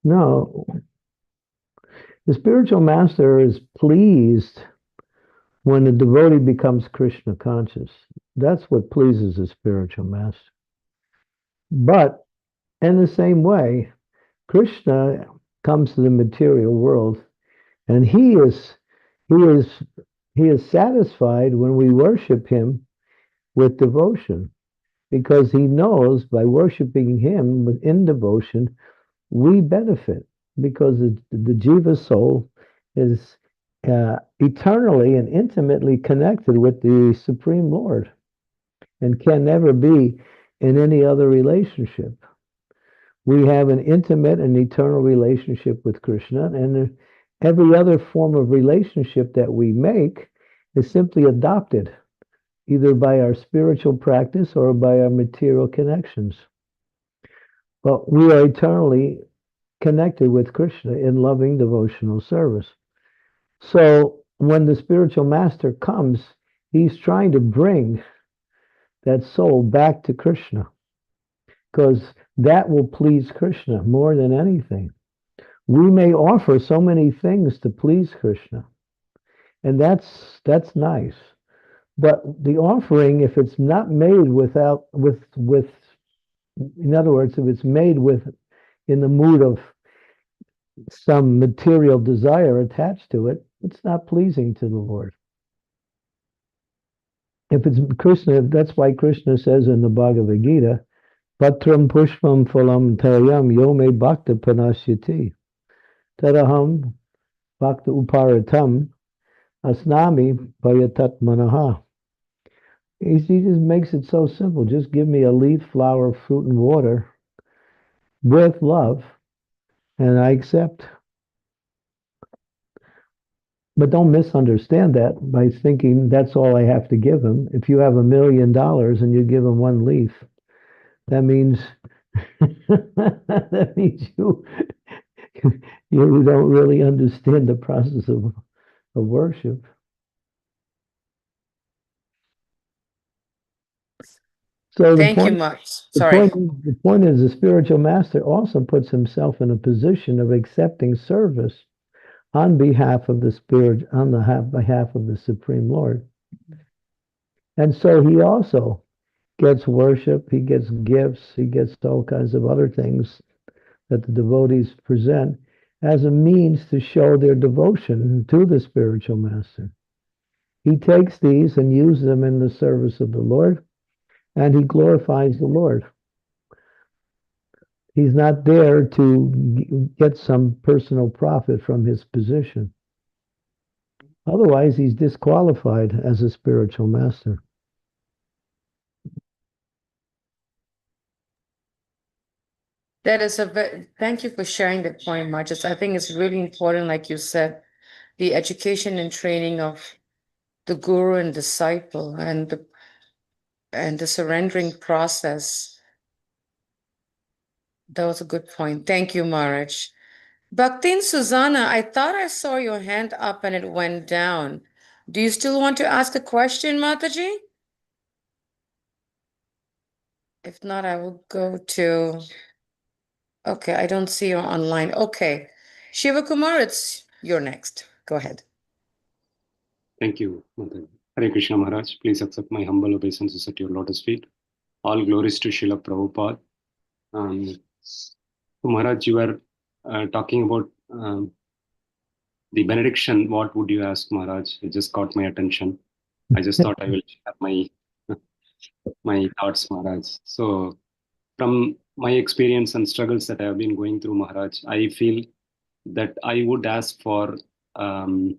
Speaker 3: No, the spiritual master is pleased when the devotee becomes Krishna conscious. That's what pleases the spiritual master. But in the same way, Krishna comes to the material world, and he is satisfied when we worship him with devotion, because he knows by worshiping him within devotion, we benefit, because the jiva soul is eternally and intimately connected with the Supreme Lord and can never be in any other relationship. We have an intimate and eternal relationship with Krishna, and every other form of relationship that we make is simply adopted, either by our spiritual practice or by our material connections. But we are eternally connected with Krishna in loving devotional service. So when the spiritual master comes, he's trying to bring that soul back to Krishna, because that will please Krishna more than anything. We may offer so many things to please Krishna, and that's nice. But the offering, if it's not made with in other words, if it's made with in the mood of some material desire attached to it, it's not pleasing to the Lord. If it's Krishna, that's why Krishna says in the Bhagavad Gita, Patram pushpam phalam tayam yome bhakta panasyati tadaham bhakta uparatam asnami payatat manaha. He just makes it so simple. Just give me a leaf, flower, fruit, and water with love, and I accept. But don't misunderstand that by thinking that's all I have to give him. If you have $1 million and you give him one leaf, that means that means you don't really understand the process of worship. So
Speaker 2: Thank you much.
Speaker 3: the
Speaker 2: Sorry.
Speaker 3: point is the spiritual master also puts himself in a position of accepting service on behalf of the spirit, on the behalf of the Supreme Lord. And so he also gets worship, he gets gifts, he gets all kinds of other things that the devotees present as a means to show their devotion to the spiritual master. He takes these and uses them in the service of the Lord, and he glorifies the Lord. He's not there to get some personal profit from his position. Otherwise, he's disqualified as a spiritual master.
Speaker 2: That is thank you for sharing that point, Marcus. I think it's really important, like you said, the education and training of the guru and disciple and the surrendering process. That was a good point. Thank you, Maharaj. Bhaktin Susanna, I thought I saw your hand up and it went down. Do you still want to ask a question, Mataji? If not, I will go to... Okay, I don't see you online. Okay. Shiva Kumar, you're next. Go ahead.
Speaker 4: Thank you, Mataji. Hare Krishna Maharaj. Please accept my humble obeisances at your lotus feet. All glories to Srila Prabhupada. So Maharaj, you were talking about the benediction. What would you ask, Maharaj? It just caught my attention. I just thought I will share my thoughts, Maharaj. So from my experience and struggles that I have been going through, Maharaj, I feel that I would ask for the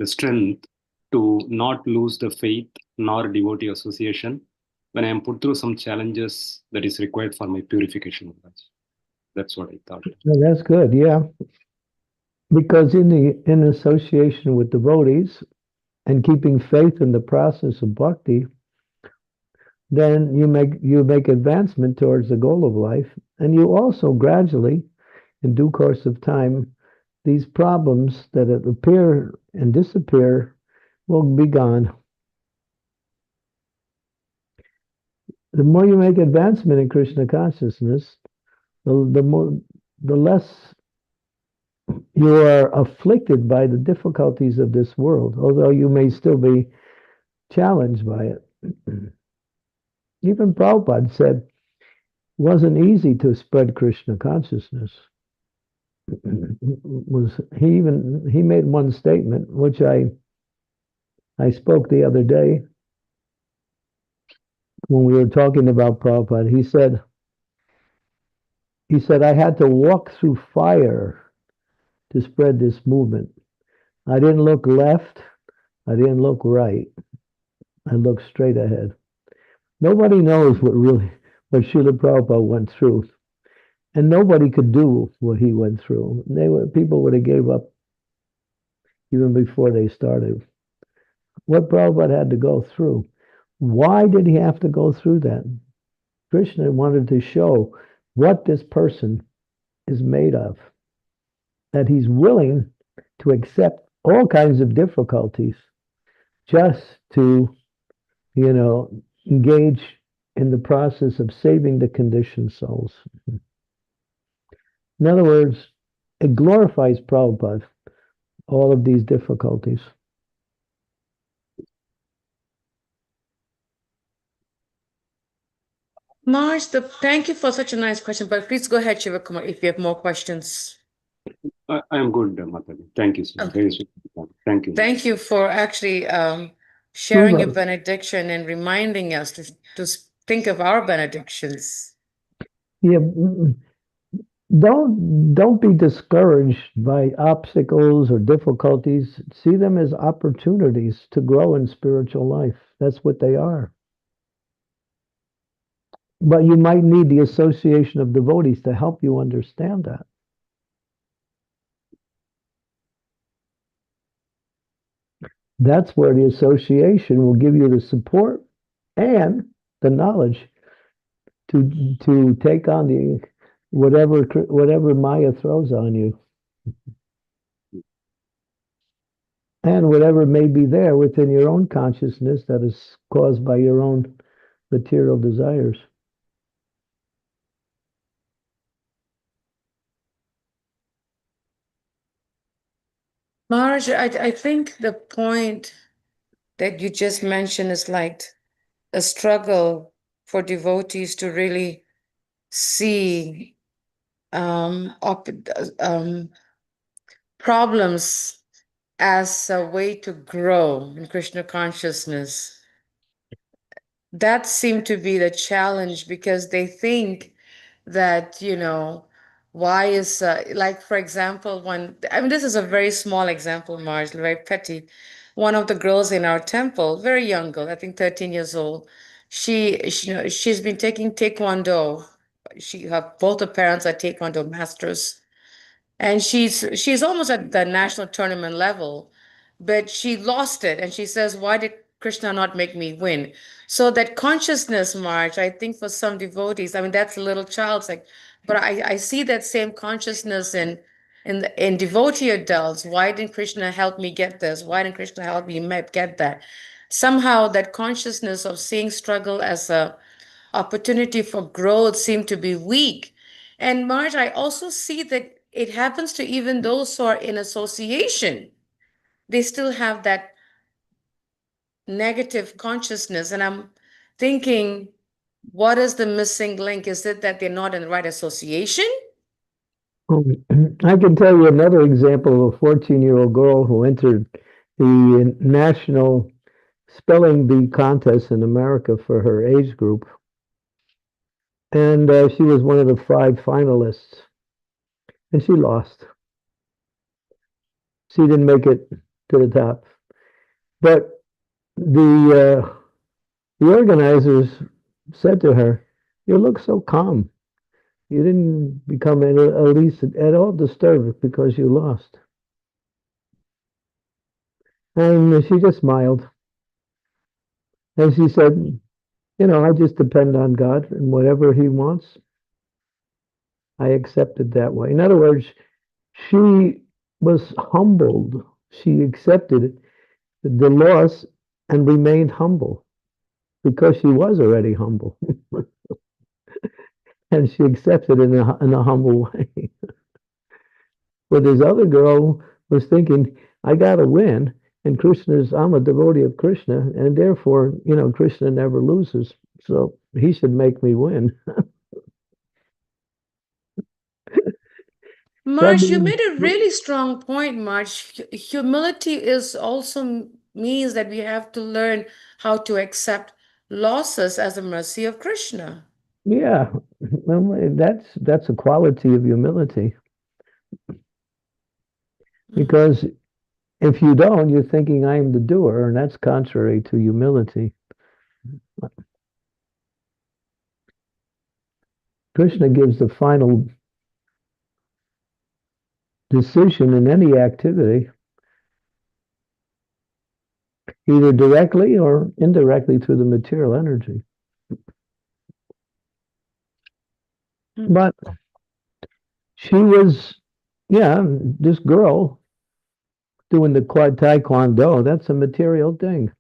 Speaker 4: strength to not lose the faith nor devotee association when I am put through some challenges that is required for my purification, Maharaj. That's what I thought.
Speaker 3: That's good, yeah. Because in association with devotees and keeping faith in the process of bhakti, then you make advancement towards the goal of life, and you also gradually, in due course of time, these problems that appear and disappear will be gone. The more you make advancement in Krishna consciousness, the less you are afflicted by the difficulties of this world, although you may still be challenged by it. Even Prabhupada said it wasn't easy to spread Krishna consciousness. He made one statement, which I spoke the other day when we were talking about Prabhupada. He said, I had to walk through fire to spread this movement. I didn't look left. I didn't look right. I looked straight ahead. Nobody knows what Srila Prabhupada went through. And nobody could do what he went through. People would have gave up even before they started. What Prabhupada had to go through. Why did he have to go through that? Krishna wanted to show what this person is made of, that he's willing to accept all kinds of difficulties just to, engage in the process of saving the conditioned souls. In other words, it glorifies Prabhupada, all of these difficulties.
Speaker 2: Marge, thank you for such a nice question, but please go ahead, Shivakumar, if you have more questions.
Speaker 4: I am good, Mataji. Thank you, sir.
Speaker 2: Okay.
Speaker 4: Very sweet. Thank you.
Speaker 2: Thank you for actually sharing your benediction and reminding us to think of our benedictions.
Speaker 3: Yeah, don't be discouraged by obstacles or difficulties. See them as opportunities to grow in spiritual life. That's what they are. But you might need the association of devotees to help you understand that. That's where the association will give you the support and the knowledge to take on the whatever Maya throws on you, and whatever may be there within your own consciousness that is caused by your own material desires.
Speaker 2: Marge, I think the point that you just mentioned is like a struggle for devotees to really see problems as a way to grow in Krishna consciousness. That seemed to be the challenge because they think that, why is, like, for example, this is a very small example, Marge, very petty. One of the girls in our temple, very young girl, I think 13 years old, she's been taking Taekwondo. Both her parents are Taekwondo masters. And she's almost at the national tournament level, but she lost it. And she says, why did Krishna not make me win? So that consciousness, March, I think for some devotees, I mean, that's a little child's like, but I see that same consciousness in devotee adults. Why didn't Krishna help me get this? Why didn't Krishna help me get that? Somehow that consciousness of seeing struggle as a opportunity for growth seem to be weak. And Marge, I also see that it happens to even those who are in association. They still have that negative consciousness. And I'm thinking, what is the missing link? Is it that they're not in the right association?
Speaker 3: I can tell you another example of a 14-year-old girl who entered the national spelling bee contest in America for her age group. And she was one of the 5 finalists. And she lost. She didn't make it to the top. But the organizers said to her, "You look so calm. You didn't become at least at all disturbed because you lost." And she just smiled. And she said, I just depend on God, and whatever he wants, I accept it that way. In other words, she was humbled. She accepted the loss and remained humble because she was already humble. And she accepted it in a humble way. But this other girl was thinking, I got to win. And I'm a devotee of Krishna. And therefore, Krishna never loses. So he should make me win.
Speaker 2: Marge, you made a really strong point, Marge. Humility is also means that we have to learn how to accept losses as a mercy of Krishna.
Speaker 3: Yeah, well, that's a quality of humility. Because if you don't, you're thinking I am the doer, and that's contrary to humility. Krishna gives the final decision in any activity, either directly or indirectly through the material energy. But she was, yeah, this girl doing the quad taekwondo, that's a material thing.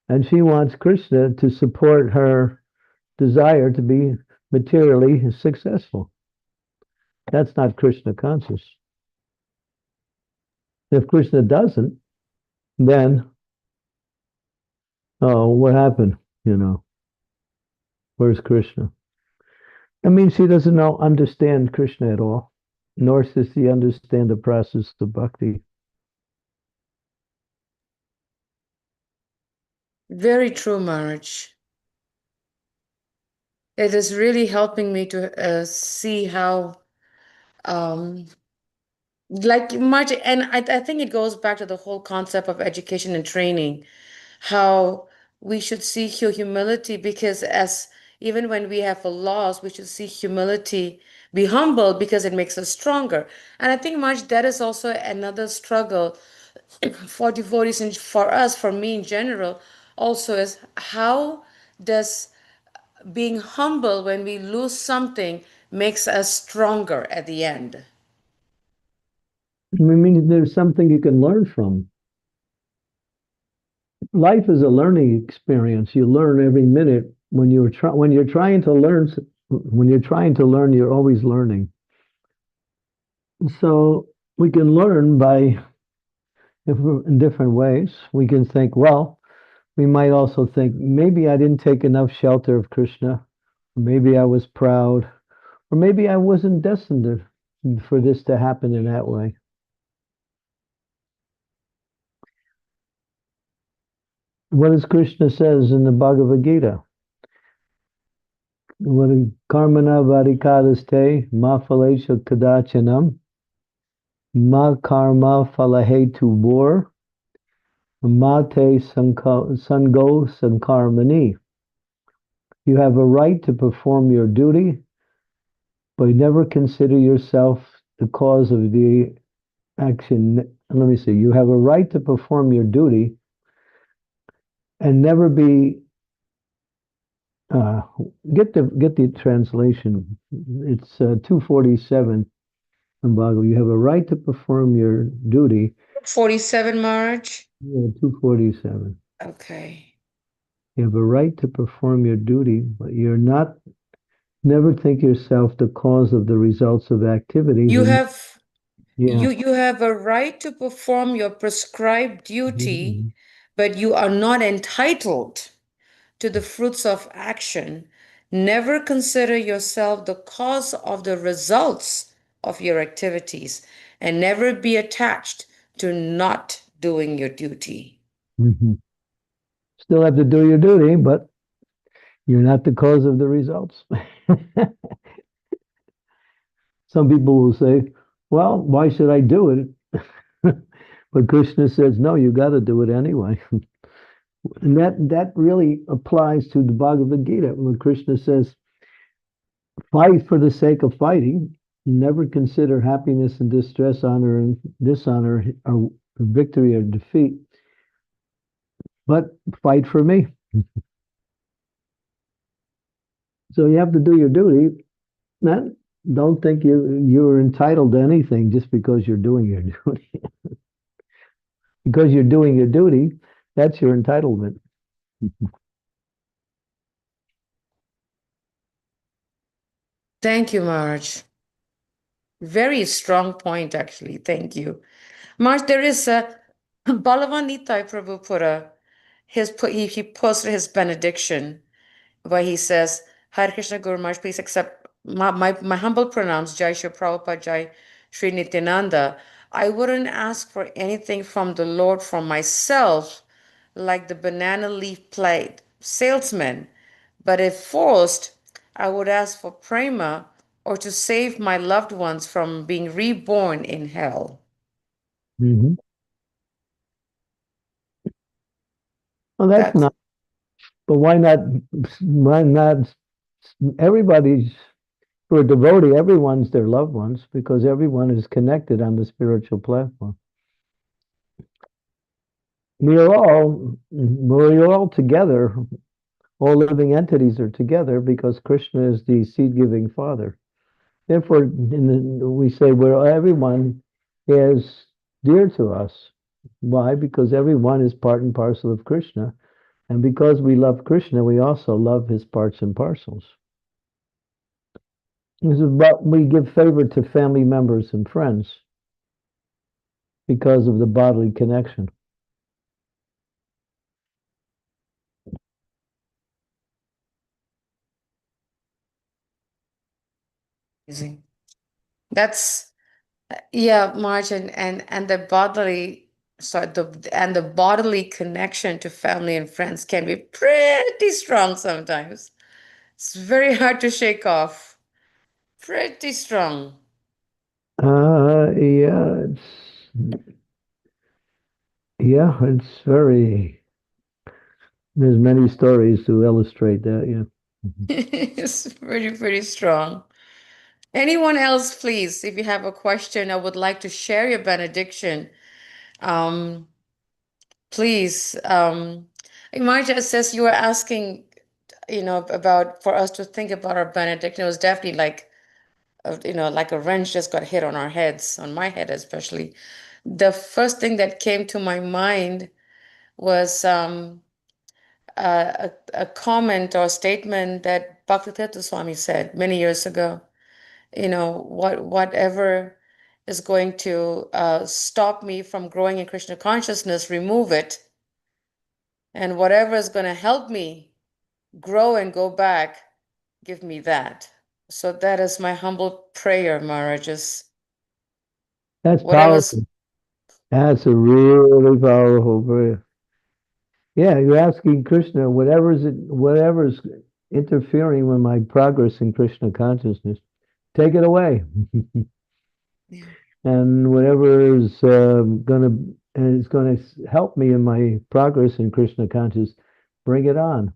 Speaker 3: And she wants Krishna to support her desire to be materially successful. That's not Krishna conscious. If Krishna doesn't, then, oh, what happened? You know, where's Krishna? That means she doesn't understand Krishna at all, nor does she understand the process of bhakti.
Speaker 2: Very true, Maharaj. It is really helping me to see how, like much, and I think it goes back to the whole concept of education and training, how we should see humility, because as even when we have a loss, we should see humility, be humble, because it makes us stronger. And I think much that is also another struggle for devotees and for us, for me in general, also, is how does being humble when we lose something makes us stronger at the end.
Speaker 3: I mean, there's something you can learn from. Life is a learning experience. You learn every minute. When you're trying to learn, you're always learning. So we can learn in different ways. We can think, well, we might also think, maybe I didn't take enough shelter of Krishna, or maybe I was proud, or maybe I wasn't destined for this to happen in that way. What does Krishna says in the Bhagavad Gita? What karmana varikadaste ma phalesha kadachanam ma karma phalahetu bor ma te sango sankarmani. You have a right to perform your duty, but never consider yourself the cause of the action. Let me see. You have a right to perform your duty and never be get the translation. It's 247 in Bhagavad. You have a right to perform your duty.
Speaker 2: 47, March.
Speaker 3: Yeah, 247.
Speaker 2: Okay.
Speaker 3: You have a right to perform your duty, but you're not. Never think yourself the cause of the results of activities.
Speaker 2: You have
Speaker 3: Yeah.
Speaker 2: you have a right to perform your prescribed duty, but you are not entitled to the fruits of action. Never consider yourself the cause of the results of your activities, and never be attached to not doing your duty.
Speaker 3: Mm-hmm. Still have to do your duty, but you're not the cause of the results. Some people will say, well, why should I do it? But Krishna says, no, you got to do it anyway. And that really applies to the Bhagavad Gita when Krishna says, fight for the sake of fighting. Never consider happiness and distress, honor and dishonor, or victory or defeat, but fight for me. So you have to do your duty. Man, don't think you're entitled to anything just because you're doing your duty. Because you're doing your duty, that's your entitlement.
Speaker 2: Thank you, Marge. Very strong point, actually. Thank you. Marge, there is a Balavanita Prabhupura. He posted his benediction where he says, Hare Krishna Guru Maharaj, please accept my humble pranams, Jai Shri Prabhupada, Jai Shri Nityananda. I wouldn't ask for anything from the Lord for myself, like the banana leaf plate salesman, but if forced, I would ask for prema or to save my loved ones from being reborn in hell.
Speaker 3: Mm-hmm. Well, that's not. But why not? Why not? Everybody's for a devotee. Everyone's their loved ones because everyone is connected on the spiritual platform. We're all together. All living entities are together because Krishna is the seed-giving Father. Therefore, we say, well, everyone is dear to us. Why? Because everyone is part and parcel of Krishna. And because we love Krishna, we also love his parts and parcels. This is about we give favor to family members and friends because of the bodily connection.
Speaker 2: Amazing. That's yeah, Marge, and the bodily the bodily connection to family and friends can be pretty strong sometimes. It's very hard to shake off. Pretty strong.
Speaker 3: Yeah, it's very. There's many stories to illustrate that. Yeah.
Speaker 2: It's pretty strong. Anyone else, please, if you have a question or would like to share your benediction, um, please. Elijah says you were asking, about for us to think about our benediction. It was definitely like, like a wrench just got hit on our heads, on my head especially. The first thing that came to my mind was a comment or statement that Bhaktivedanta Swami said many years ago. Whatever is going to stop me from growing in Krishna consciousness, remove it. And whatever is going to help me grow and go back, give me that. So that is my humble prayer, Maharajas.
Speaker 3: That's
Speaker 2: Whatever's
Speaker 3: powerful. That's a really powerful prayer. Yeah, you're asking Krishna, whatever's interfering with my progress in Krishna consciousness, take it away.
Speaker 2: yeah,
Speaker 3: And whatever is gonna help me in my progress in Krishna consciousness, bring it on.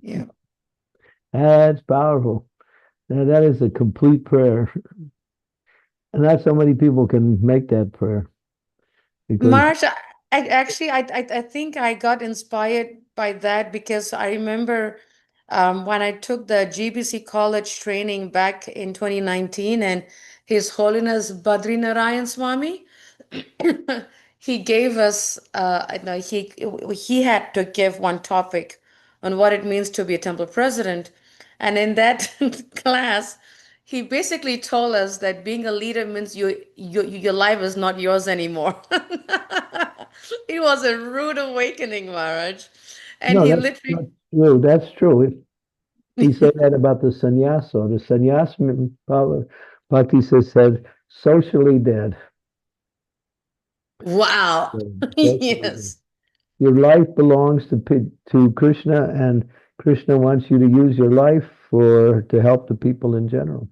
Speaker 2: yeah.
Speaker 3: That's powerful. That is a complete prayer. And not so many people can make that prayer because
Speaker 2: March, I think I got inspired by that because I remember when I took the GBC college training back in 2019, and His Holiness Badri Narayan Swami, he gave us, no, he had to give one topic on what it means to be a temple president, and in that class, he basically told us that being a leader means your life is not yours anymore. It was a rude awakening, Maharaj. And
Speaker 3: no,
Speaker 2: he
Speaker 3: that's not
Speaker 2: literally,
Speaker 3: true. That's true. He said that about the sannyasa. The sannyas, Bhakti said, socially dead.
Speaker 2: wow.
Speaker 3: Socially dead.
Speaker 2: Yes.
Speaker 3: Your life belongs to Krishna, and Krishna wants you to use your life to help the people in general.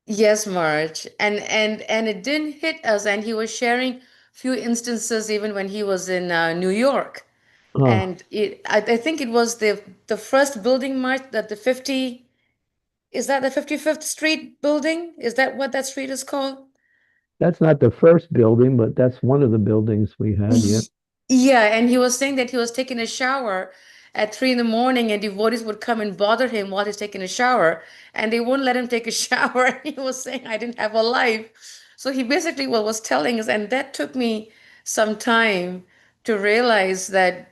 Speaker 2: Yes, Maharaj. And it didn't hit us. And he was sharing few instances even when he was in New York.
Speaker 3: Oh,
Speaker 2: And I think it was the first building march that the 50, is that the 55th Street building? Is that what that street is called?
Speaker 3: that's not the first building, but that's one of the buildings we had. Yeah.
Speaker 2: Ye- Yeah, and he was saying that he was taking a shower at 3 in the morning, and devotees would come and bother him while he's taking a shower, and they wouldn't let him take a shower. He was saying, I didn't have a life. So he basically what was telling us, and that took me some time to realize that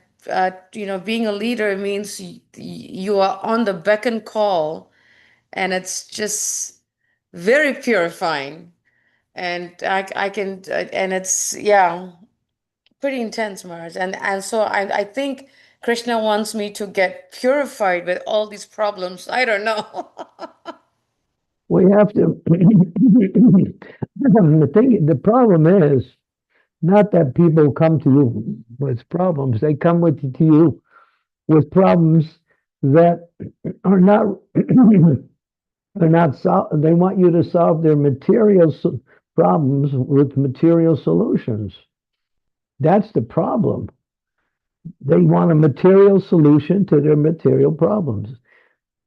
Speaker 2: being a leader means you are on the beck and call, and it's just very purifying. And I can, and it's, yeah, pretty intense, Maharaj. And so I think Krishna wants me to get purified with all these problems. I don't know.
Speaker 3: We have to. The problem is not that people come to you with problems; they come to you with problems that are not are not they want you to solve their material problems with material solutions. That's the problem. They want a material solution to their material problems.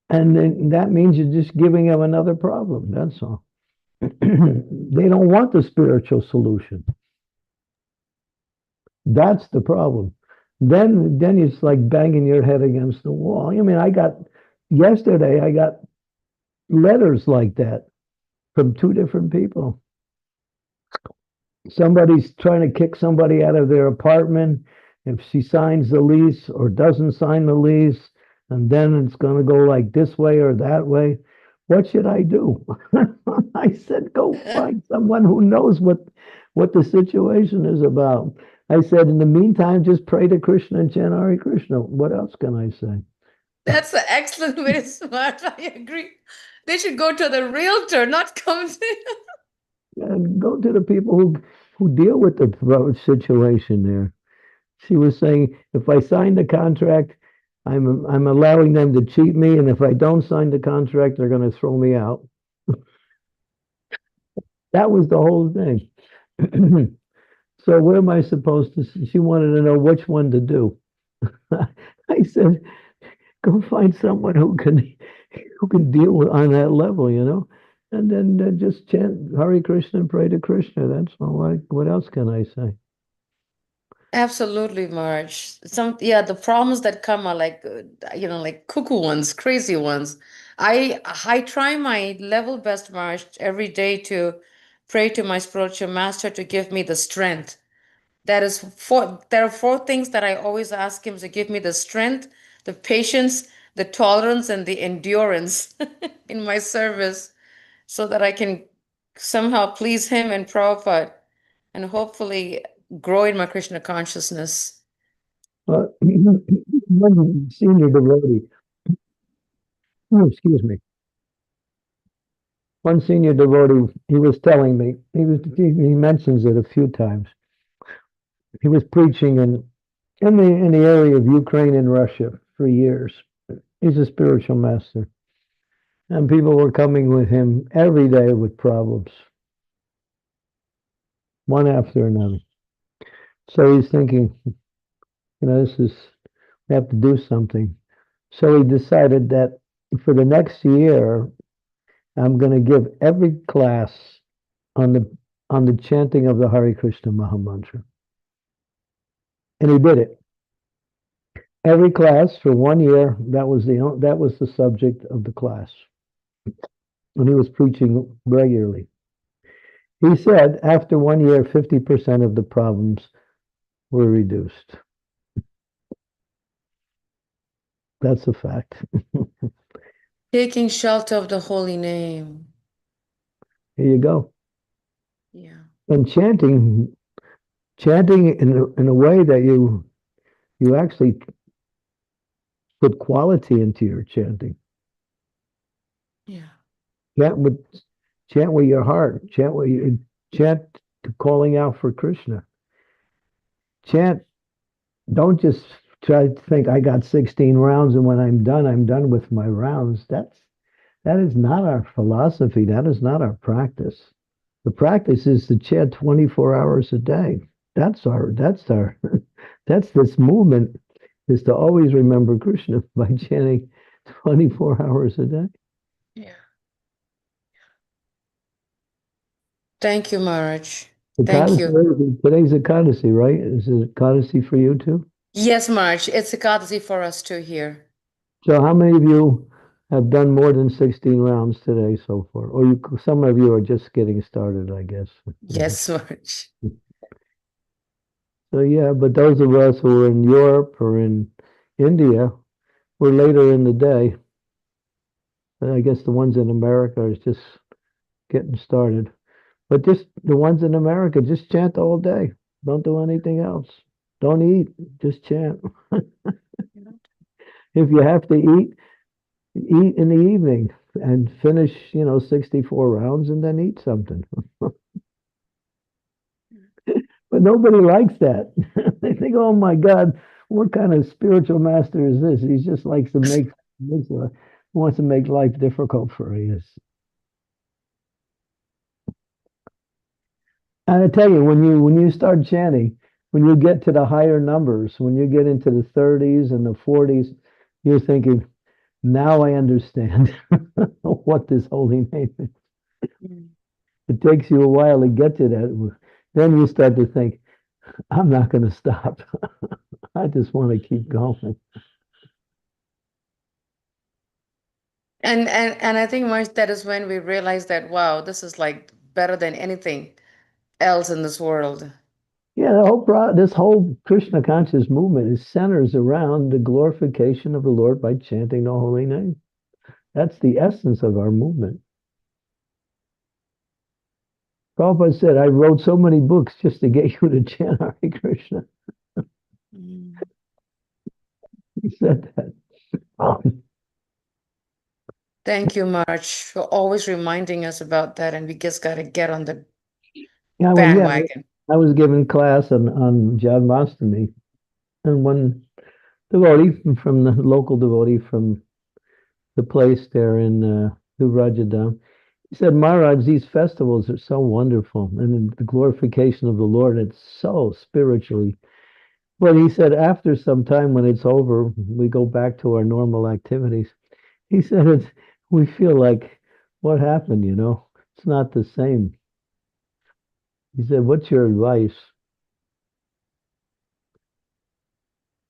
Speaker 3: And then that means you're just giving them another problem. That's all. They don't want the spiritual solution. That's the problem. Then it's like banging your head against the wall. I mean, yesterday I got letters like that from two different people. Somebody's trying to kick somebody out of their apartment. If she signs the lease or doesn't sign the lease, and then it's going to go like this way or that way. What should I do? I said, go find someone who knows what the situation is about. I said, in the meantime, just pray to Krishna and chant Hare Krishna. What else can I say?
Speaker 2: That's an excellent, very smart. I agree. They should go to the realtor, not come to.
Speaker 3: And go to the people who deal with the situation there. She was saying, if I sign the contract, I'm allowing them to cheat me, and if I don't sign the contract, they're going to throw me out. That was the whole thing. So what am I supposed to? She wanted to know which one to do. I said, go find someone who can deal with on that level, and then just chant Hare Krishna and pray to Krishna. That's all. What else can I say?
Speaker 2: Absolutely, Marge. The problems that come are like, like cuckoo ones, crazy ones. I try my level best, Marge, every day to pray to my spiritual master to give me the strength. There are four things that I always ask him to give me: the strength, the patience, the tolerance, and the endurance in my service, so that I can somehow please him and Prabhupada and hopefully grow in my Krishna consciousness.
Speaker 3: One senior devotee, excuse me, one senior devotee, he was telling me, he mentions it a few times. He was preaching in the area of Ukraine and Russia for years. He's a spiritual master. And people were coming with him every day with problems, one after another. So he's thinking, we have to do something. So he decided that for the next year, I'm going to give every class on the chanting of the Hare Krishna Mahamantra. And he did it. Every class for 1 year, that was the subject of the class. And he was preaching regularly. He said after 1 year, 50% of the problems were reduced. That's a fact.
Speaker 2: Taking shelter of the holy name.
Speaker 3: Here you go.
Speaker 2: Yeah.
Speaker 3: And chanting in a way that you actually put quality into your chanting.
Speaker 2: Yeah.
Speaker 3: Chant with your heart. Chant calling out for Krishna. Chant. Don't just try to think I got 16 rounds and when I'm done with my rounds. That is not our philosophy. That is not our practice. The practice is to chant 24 hours a day. That's this movement is to always remember Krishna by chanting 24 hours a day.
Speaker 2: Yeah. Thank you, Maharaj. Thank
Speaker 3: Ekadasi,
Speaker 2: you.
Speaker 3: today's Ekadasi, right? Is it Ekadasi for you too?
Speaker 2: Yes, Maharaj. It's a courtesy for us too here.
Speaker 3: So how many of you have done more than 16 rounds today so far? Or some of you are just getting started, I guess.
Speaker 2: Yes, Maharaj.
Speaker 3: So yeah, but those of us who are in Europe or in India, we're later in the day. And I guess the ones in America are just getting started. But just the ones in America, just chant all day. Don't do anything else. Don't eat, just chant. If you have to eat in the evening and finish, 64 rounds and then eat something. But nobody likes that. They think, oh my God, what kind of spiritual master is this? He just likes to wants to make life difficult for us. And I tell you, when you start chanting, when you get to the higher numbers, when you get into the 30s and the 40s, you're thinking, now I understand what this holy name is. It takes you a while to get to that. Then you start to think, I'm not going to stop. I just want to keep going.
Speaker 2: And I think, Marge, that is when we realized that, wow, this is like better than anything else in this world.
Speaker 3: Yeah, this whole Krishna conscious movement is centers around the glorification of the Lord by chanting the holy name. That's the essence of our movement. Prabhupada said, I wrote so many books just to get you to chant Hare Krishna.
Speaker 2: Mm.
Speaker 3: He said that.
Speaker 2: Thank you, Marge, for always reminding us about that. And we just got to get on the
Speaker 3: Yeah,
Speaker 2: bandwagon.
Speaker 3: I was giving class on Janmashtami, and one devotee from the local devotee from the place there in Rajadam, he said, Maharaj, these festivals are so wonderful, and the glorification of the Lord, it's so spiritually. But he said, after some time when it's over, we go back to our normal activities. He said, we feel like, what happened, It's not the same. He said, what's your advice?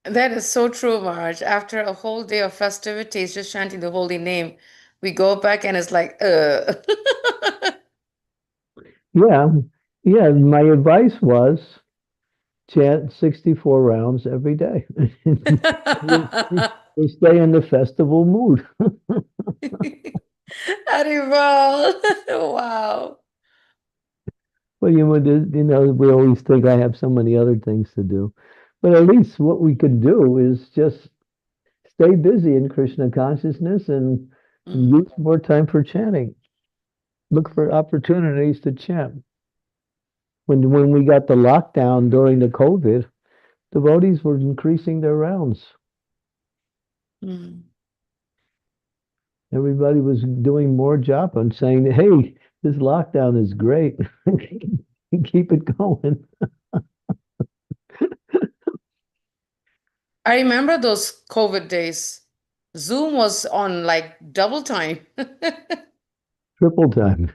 Speaker 2: That is so true, Marge. After a whole day of festivities, just chanting the holy name, we go back and it's like,
Speaker 3: Yeah, yeah, my advice was chant 64 rounds every day. You'll stay in the festival mood.
Speaker 2: Arrival. Wow.
Speaker 3: Well, we always think I have so many other things to do. But at least what we could do is just stay busy in Krishna consciousness and
Speaker 2: Mhm.
Speaker 3: use more time for chanting. Look for opportunities to chant. When we got the lockdown during the COVID, devotees were increasing their rounds.
Speaker 2: Mm.
Speaker 3: Everybody was doing more japa and saying, hey, this lockdown is great. Keep it going.
Speaker 2: I remember those COVID days. Zoom was on like double time.
Speaker 3: Triple time.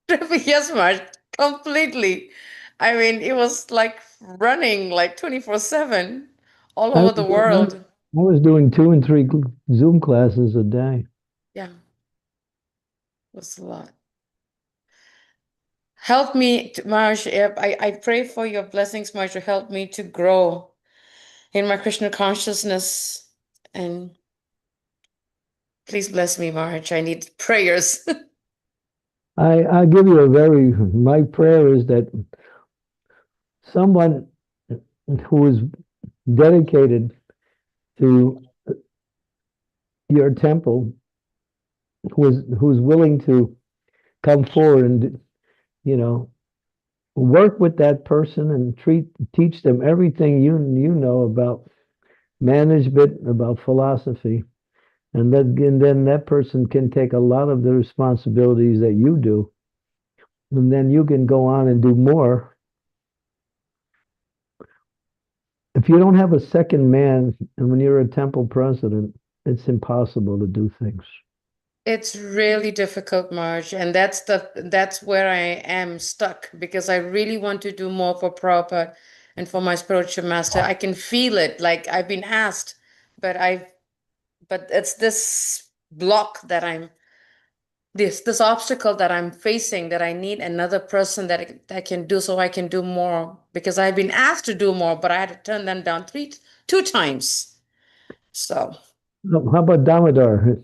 Speaker 2: Yes, Marge, completely. I mean, it was like running like 24/7 all
Speaker 3: I
Speaker 2: over
Speaker 3: was
Speaker 2: the
Speaker 3: doing,
Speaker 2: world.
Speaker 3: I was doing 2 and 3 Zoom classes a day.
Speaker 2: Yeah, it was a lot. Help me, Marge. I pray for your blessings, Marge, to help me to grow in my Krishna consciousness. And please bless me, Marge. I need prayers.
Speaker 3: I give you my prayer is that someone who is dedicated to your temple, who's willing to come forward and, you know, work with that person and teach them everything you know about management, about philosophy, and then that person can take a lot of the responsibilities that you do, and then you can go on and do more. If you don't have a second man, and when you're a temple president, it's impossible to do things.
Speaker 2: It's really difficult, Marge, and that's where I am stuck because I really want to do more for Prabhupada and for my spiritual master. I can feel it, like I've been asked, but but it's this block that this obstacle that I'm facing that I need another person that can do so I can do more because I've been asked to do more, but I had to turn them down two times. So.
Speaker 3: How about Damodar?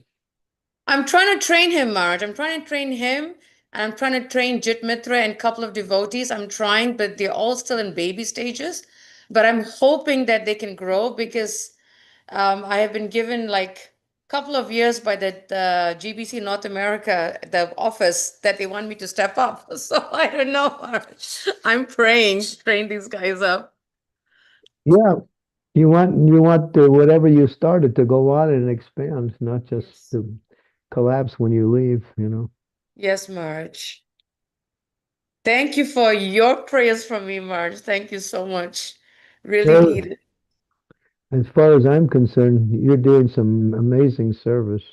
Speaker 2: I'm trying to train him, Marge. I'm trying to train him, and I'm trying to train Jit Mitra and a couple of devotees. I'm trying, but they're all still in baby stages. But I'm hoping that they can grow because I have been given like a couple of years by the GBC North America, the office, that they want me to step up. So I don't know, Marge. I'm praying to train these guys up.
Speaker 3: Yeah, you want whatever you started to go on and expand, not just
Speaker 2: Yes.
Speaker 3: to collapse when you leave.
Speaker 2: Yes, Marge. Thank you for your prayers for me, Marge. Thank you so much. Really
Speaker 3: Well,
Speaker 2: need it.
Speaker 3: as far as I'm concerned, you're doing some amazing service.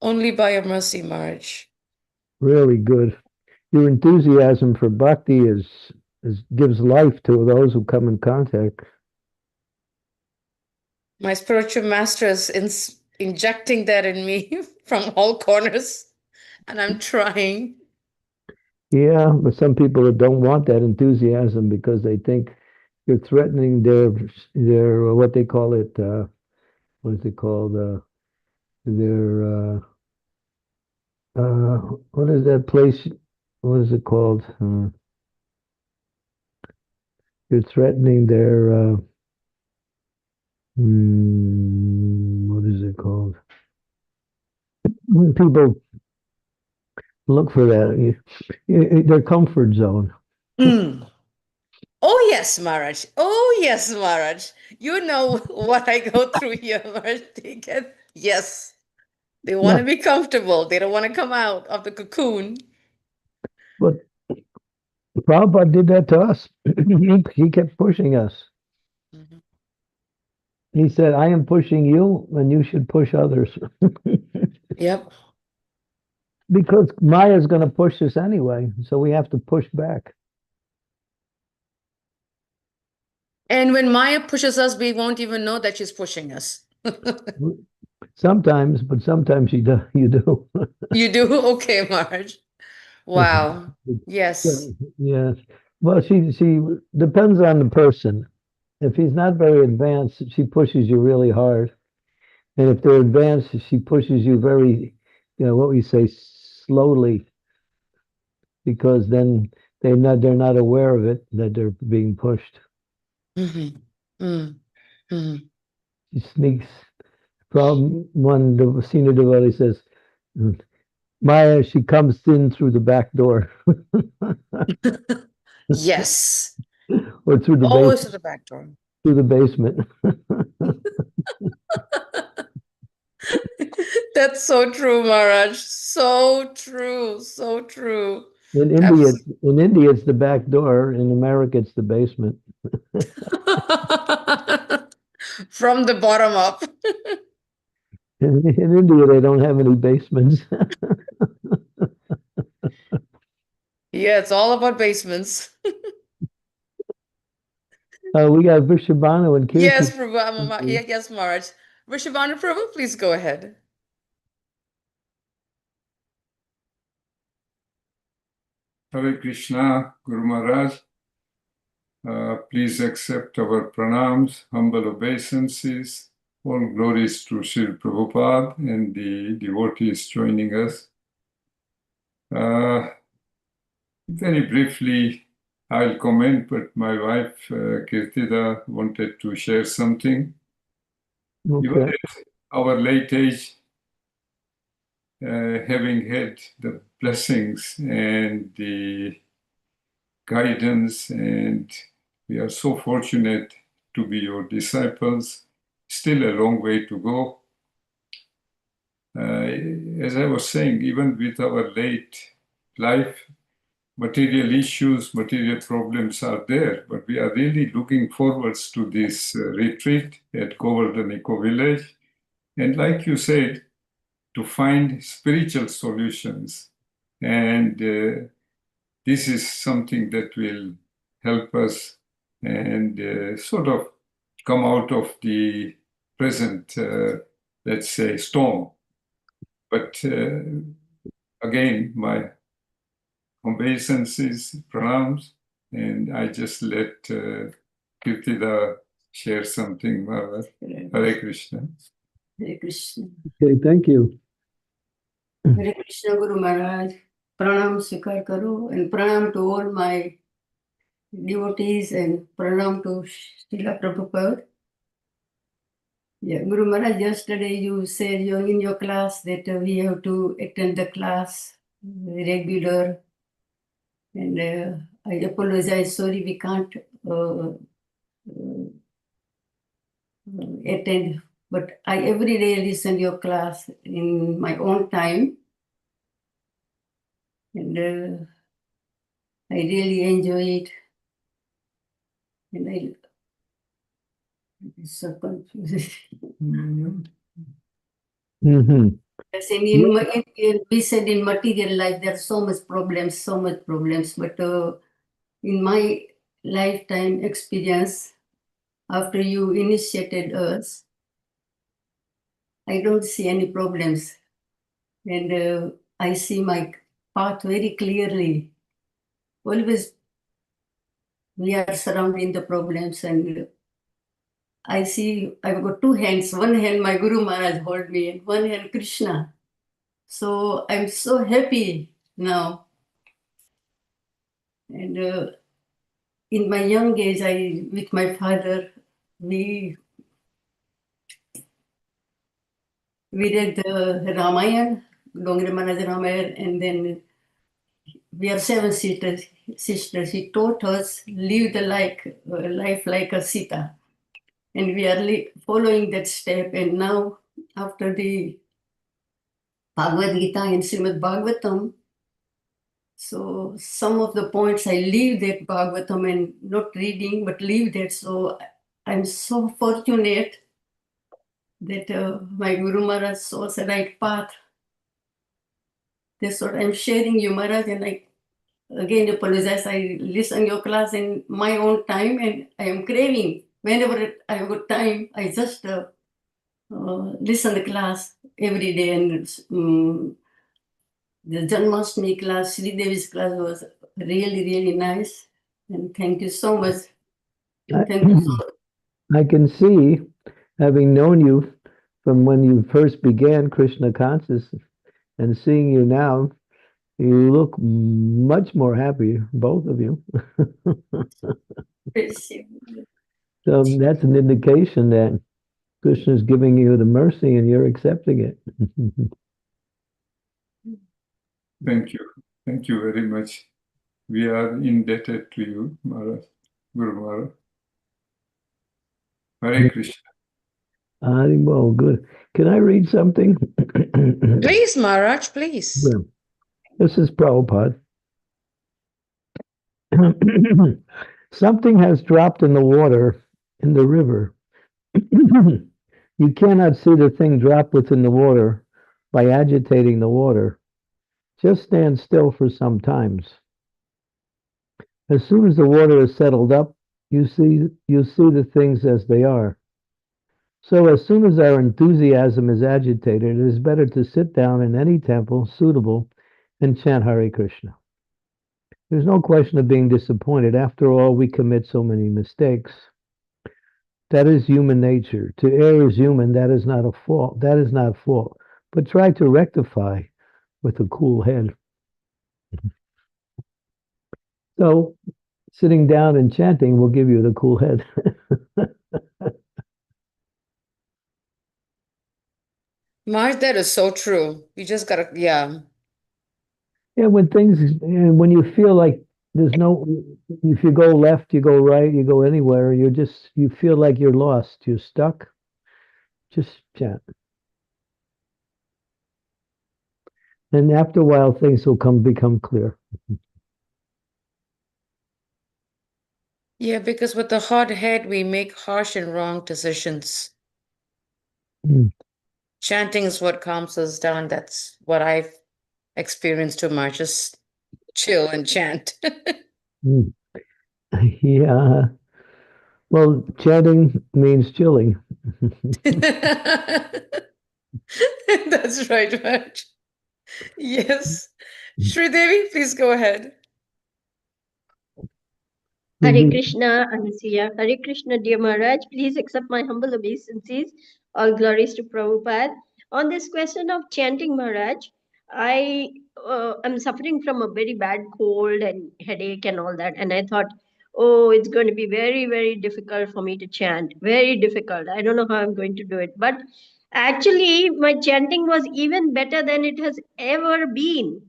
Speaker 2: Only by your mercy, Marge.
Speaker 3: Really good. Your enthusiasm for bhakti is gives life to those who come in contact.
Speaker 2: My spiritual master is injecting that in me from all corners, and I'm trying.
Speaker 3: Yeah, but some people don't want that enthusiasm because they think you're threatening their what they call it, what is it called? Their what is that place? What is it called? You're threatening their what is it called? When people look for that, their comfort zone.
Speaker 2: Mm. Oh yes, Maharaj. Oh yes, Maharaj. You know what I go through here, Maharaj. Yes. They want to
Speaker 3: Yeah,
Speaker 2: be comfortable. They don't want to come out of the cocoon.
Speaker 3: but Prabhupada did that to us. He kept pushing us.
Speaker 2: Mhm.
Speaker 3: He said, I am pushing you, and you should push others.
Speaker 2: Yep.
Speaker 3: Because Maya is going to push us anyway, so we have to push back.
Speaker 2: And when Maya pushes us, we won't even know that she's pushing us.
Speaker 3: Sometimes, but sometimes you do.
Speaker 2: You do? Okay, Marge. Wow. Yes.
Speaker 3: Yes. Well, she depends on the person. If he's not very advanced, she pushes you really hard. And if they're advanced, she pushes you very, what we say, slowly, because then they're not aware of it, that they're being pushed.
Speaker 2: Mm-hmm. Mm-hmm.
Speaker 3: She sneaks. From one the senior devotee says, Maya, she comes in through the back door
Speaker 2: Yes.
Speaker 3: or through the
Speaker 2: Always to
Speaker 3: base
Speaker 2: the back door.
Speaker 3: through the basement.
Speaker 2: That's so true, Maharaj. So true. So true.
Speaker 3: In India,
Speaker 2: Absolutely.
Speaker 3: in India, it's the back door. In America, it's the basement.
Speaker 2: From the bottom up.
Speaker 3: In India, they don't have any basements.
Speaker 2: Yeah, it's all about basements.
Speaker 3: We got Vishabhanu and Kirti.
Speaker 2: Yes, Prabhu. Yes, Maharaj. Vrishabhanu Prabhu, please go ahead.
Speaker 5: Hare Krishna, Guru Maharaj. Please accept our pranams, humble obeisances. All glories to Srila Prabhupada and the devotees joining us. Very briefly, I'll comment, but my wife, Kirtida, wanted to share something. Even
Speaker 3: Okay.
Speaker 5: at our late age, having had the blessings and the guidance, and we are so fortunate to be your disciples. Still a long way to go. As I was saying, even with our late life, material issues, material problems are there, but we are really looking forwards to this retreat at Govardhan Eco Village. And like you said, to find spiritual solutions. And this is something that will help us and sort of come out of the present, let's say, storm. But again, my obeisances, pranams, and I just let Kirtida share something. Hare Krishna.
Speaker 6: Hare Krishna.
Speaker 3: Okay, thank you.
Speaker 6: Hare Krishna Guru Maharaj. Pranam Svikar Karo and pranam to all my devotees and pranam to Srila Prabhupada. Yeah, Guru Maharaj, yesterday you said in your class that we have to attend the class regular, and I apologize. Sorry, we can't attend, but I every day listen your class in my own time, and I really enjoy it, and I it's so confused.
Speaker 3: Hmm.
Speaker 6: Yes, and we said in material life there's so much problems, but in my lifetime experience, after you initiated us, I don't see any problems. And I see my path very clearly. Always we are surrounding the problems, and I see I've got two hands. One hand my Guru Maharaj hold me, and one hand Krishna. So I'm so happy now. And in my young age, I with my father, we read the Ramayana, Dongre Maharaj Ramayana, and then we are seven sisters. He taught us live the life like a Sita, and we are following that step. And now, after the Bhagavad Gita and Srimad Bhagavatam, so some of the points I leave that Bhagavatam and not reading, but leave that. So I'm so fortunate that my Guru Maharaj shows the right path. That's what I'm sharing you, Maharaj, and I again apologize. I listen your class in my own time, and I am craving. Whenever I have got time, I just listen the class every day. And the Janmashtami class, Sri Devi's class was really, really nice. And thank you so much.
Speaker 3: I,
Speaker 6: Thank you so
Speaker 3: I can see, having known you from when you first began Krishna consciousness and seeing you now, you look much more happy, both of you.
Speaker 6: much.
Speaker 3: So that's an indication that Krishna is giving you the mercy and you're accepting it.
Speaker 5: Thank you. Thank you very much. We are indebted to you, Maharaj, Guru Maharaj. Hare Krishna.
Speaker 3: Well, good. Can I read something?
Speaker 2: Please, Maharaj, please.
Speaker 3: Yeah. This is Prabhupada. Something has dropped in the water in the river. You cannot see the thing drop within the water by agitating the water. Just stand still for some times. As soon as the water is settled up, you see the things as they are. So as soon as our enthusiasm is agitated, it is better to sit down in any temple suitable and chant Hare Krishna. There's no question of being disappointed. After all, we commit so many mistakes. That is human nature. To err is human. That is not a fault. That is not fault. But try to rectify with a cool head. So sitting down and chanting will give you the cool head.
Speaker 2: Maharaj, that is so true. You just gotta, yeah.
Speaker 3: Yeah, when you feel like there's no, if you go left, you go right, you go anywhere, you feel like you're lost, you're stuck, just chant. And after a while, things will become clear.
Speaker 2: Yeah, because with the hot head, we make harsh and wrong decisions.
Speaker 3: Mm.
Speaker 2: Chanting is what calms us down. That's what I've experienced too much. Just chill and chant.
Speaker 3: Mm. Yeah. Well, chanting means chilling.
Speaker 2: That's right, Maharaj. Yes. Shri Devi, please go ahead.
Speaker 7: Hare Krishna, Anasuya. Hare Krishna, dear Maharaj. Please accept my humble obeisances. All glories to Prabhupada. On this question of chanting, Maharaj, I am suffering from a very bad cold and headache and all that. And I thought, oh, it's going to be very, very difficult for me to chant. Very difficult. I don't know how I'm going to do it. But actually, my chanting was even better than it has ever been,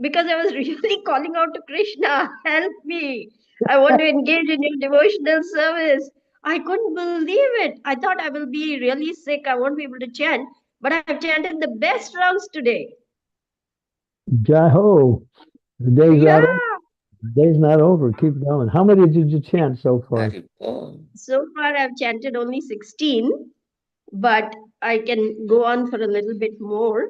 Speaker 7: because I was really calling out to Krishna, help me. I want to engage in your devotional service. I couldn't believe it. I thought I will be really sick. I won't be able to chant, but I've chanted the best rounds today.
Speaker 3: Jai ho. The day's
Speaker 7: Yeah.
Speaker 3: not over. The day's not over. Keep going. How many did you chant so far?
Speaker 2: Very cool.
Speaker 7: So far, I've chanted only 16, but I can go on for a little bit more.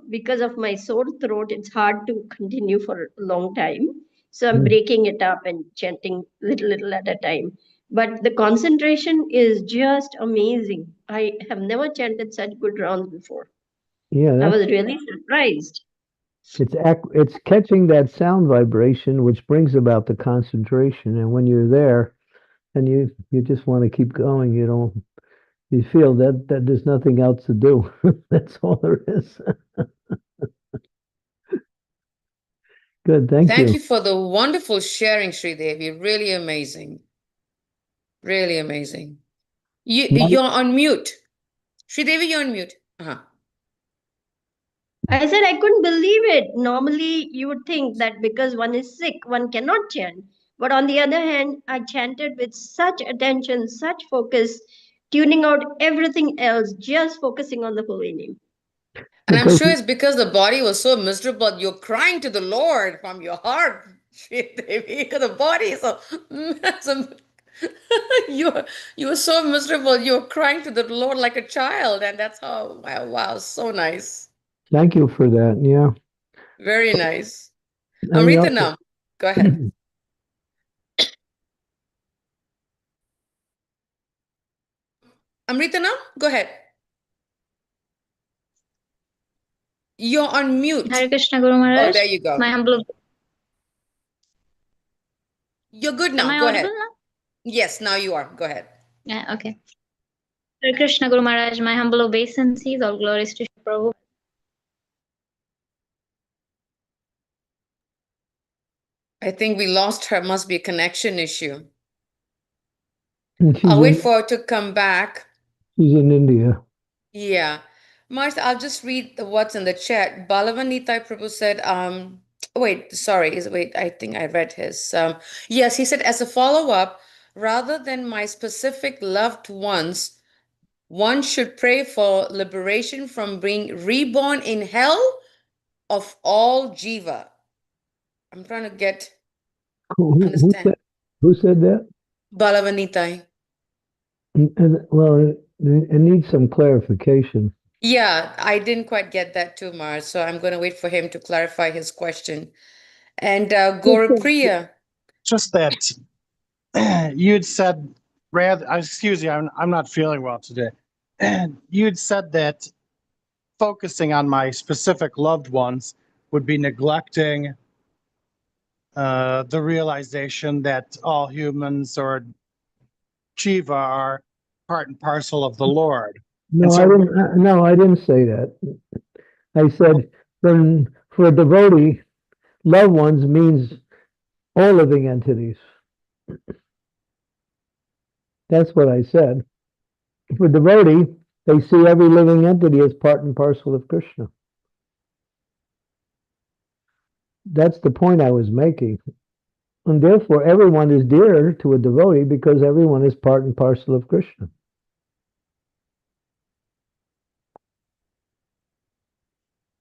Speaker 7: Because of my sore throat, it's hard to continue for a long time. So I'm breaking it up and chanting little at a time. but the concentration is just amazing. I have never chanted such good rounds before.
Speaker 3: Yeah,
Speaker 7: I was
Speaker 3: that's
Speaker 7: really surprised.
Speaker 3: it's catching that sound vibration, which brings about the concentration. And when you're there, and you just want to keep going, you feel that there's nothing else to do. That's all there is. Good, thank
Speaker 2: Thank
Speaker 3: you.
Speaker 2: you for the wonderful sharing, Sridevi. Really amazing. Really amazing. You're on mute. Sridevi, you're on mute.
Speaker 7: I said I couldn't believe it. Normally, you would think that because one is sick, one cannot chant. But on the other hand, I chanted with such attention, such focus, tuning out everything else, just focusing on the holy name.
Speaker 2: And I'm
Speaker 3: Because
Speaker 2: sure it's because the body was so miserable. You're crying to the Lord from your heart, Sridevi, because the body is so you were so miserable. You were crying to the Lord like a child, and that's how wow, so nice.
Speaker 3: thank you for that. Yeah.
Speaker 2: Very nice.
Speaker 3: And you
Speaker 2: Amritanam, go ahead. Amritanam, go ahead. You're on mute.
Speaker 8: Hare Krishna Guru
Speaker 2: Oh,
Speaker 8: Maharaj.
Speaker 2: there you go.
Speaker 8: My humble.
Speaker 2: You're good
Speaker 8: Am
Speaker 2: now.
Speaker 8: I
Speaker 2: Go
Speaker 8: audible
Speaker 2: ahead.
Speaker 8: now?
Speaker 2: Yes, now you are. Go ahead.
Speaker 8: Yeah, okay. Hare Krishna Guru Maharaj, my humble obeisances, all glories to Shri Prabhu.
Speaker 2: I think we lost her. Must be a connection issue.
Speaker 3: she's
Speaker 2: I'll wait
Speaker 3: in,
Speaker 2: for her to come back.
Speaker 3: she's in India.
Speaker 2: Yeah. Martha, I'll just read what's in the chat. Balavanita Prabhu said, wait, sorry, wait, I think I read his. Yes, he said, as a follow-up, rather than my specific loved ones, one should pray for liberation from being reborn in hell of all jiva. I'm trying to get understand.
Speaker 3: Who said that?
Speaker 2: Balavanita.
Speaker 3: Well, it needs some clarification.
Speaker 2: Yeah, I didn't quite get that too, Mars. So I'm going to wait for him to clarify his question. And Gorapriya.
Speaker 9: Just that you'd said rather. Excuse me, I'm not feeling well today. You'd said that focusing on my specific loved ones would be neglecting the realization that all humans or Jiva are part and parcel of the Lord.
Speaker 3: No,
Speaker 9: so-
Speaker 3: I didn't. No, I didn't say that. I said for a devotee, loved ones means all living entities. That's what I said. For devotee, they see every living entity as part and parcel of Krishna. That's the point I was making. And therefore, everyone is dear to a devotee because everyone is part and parcel of Krishna.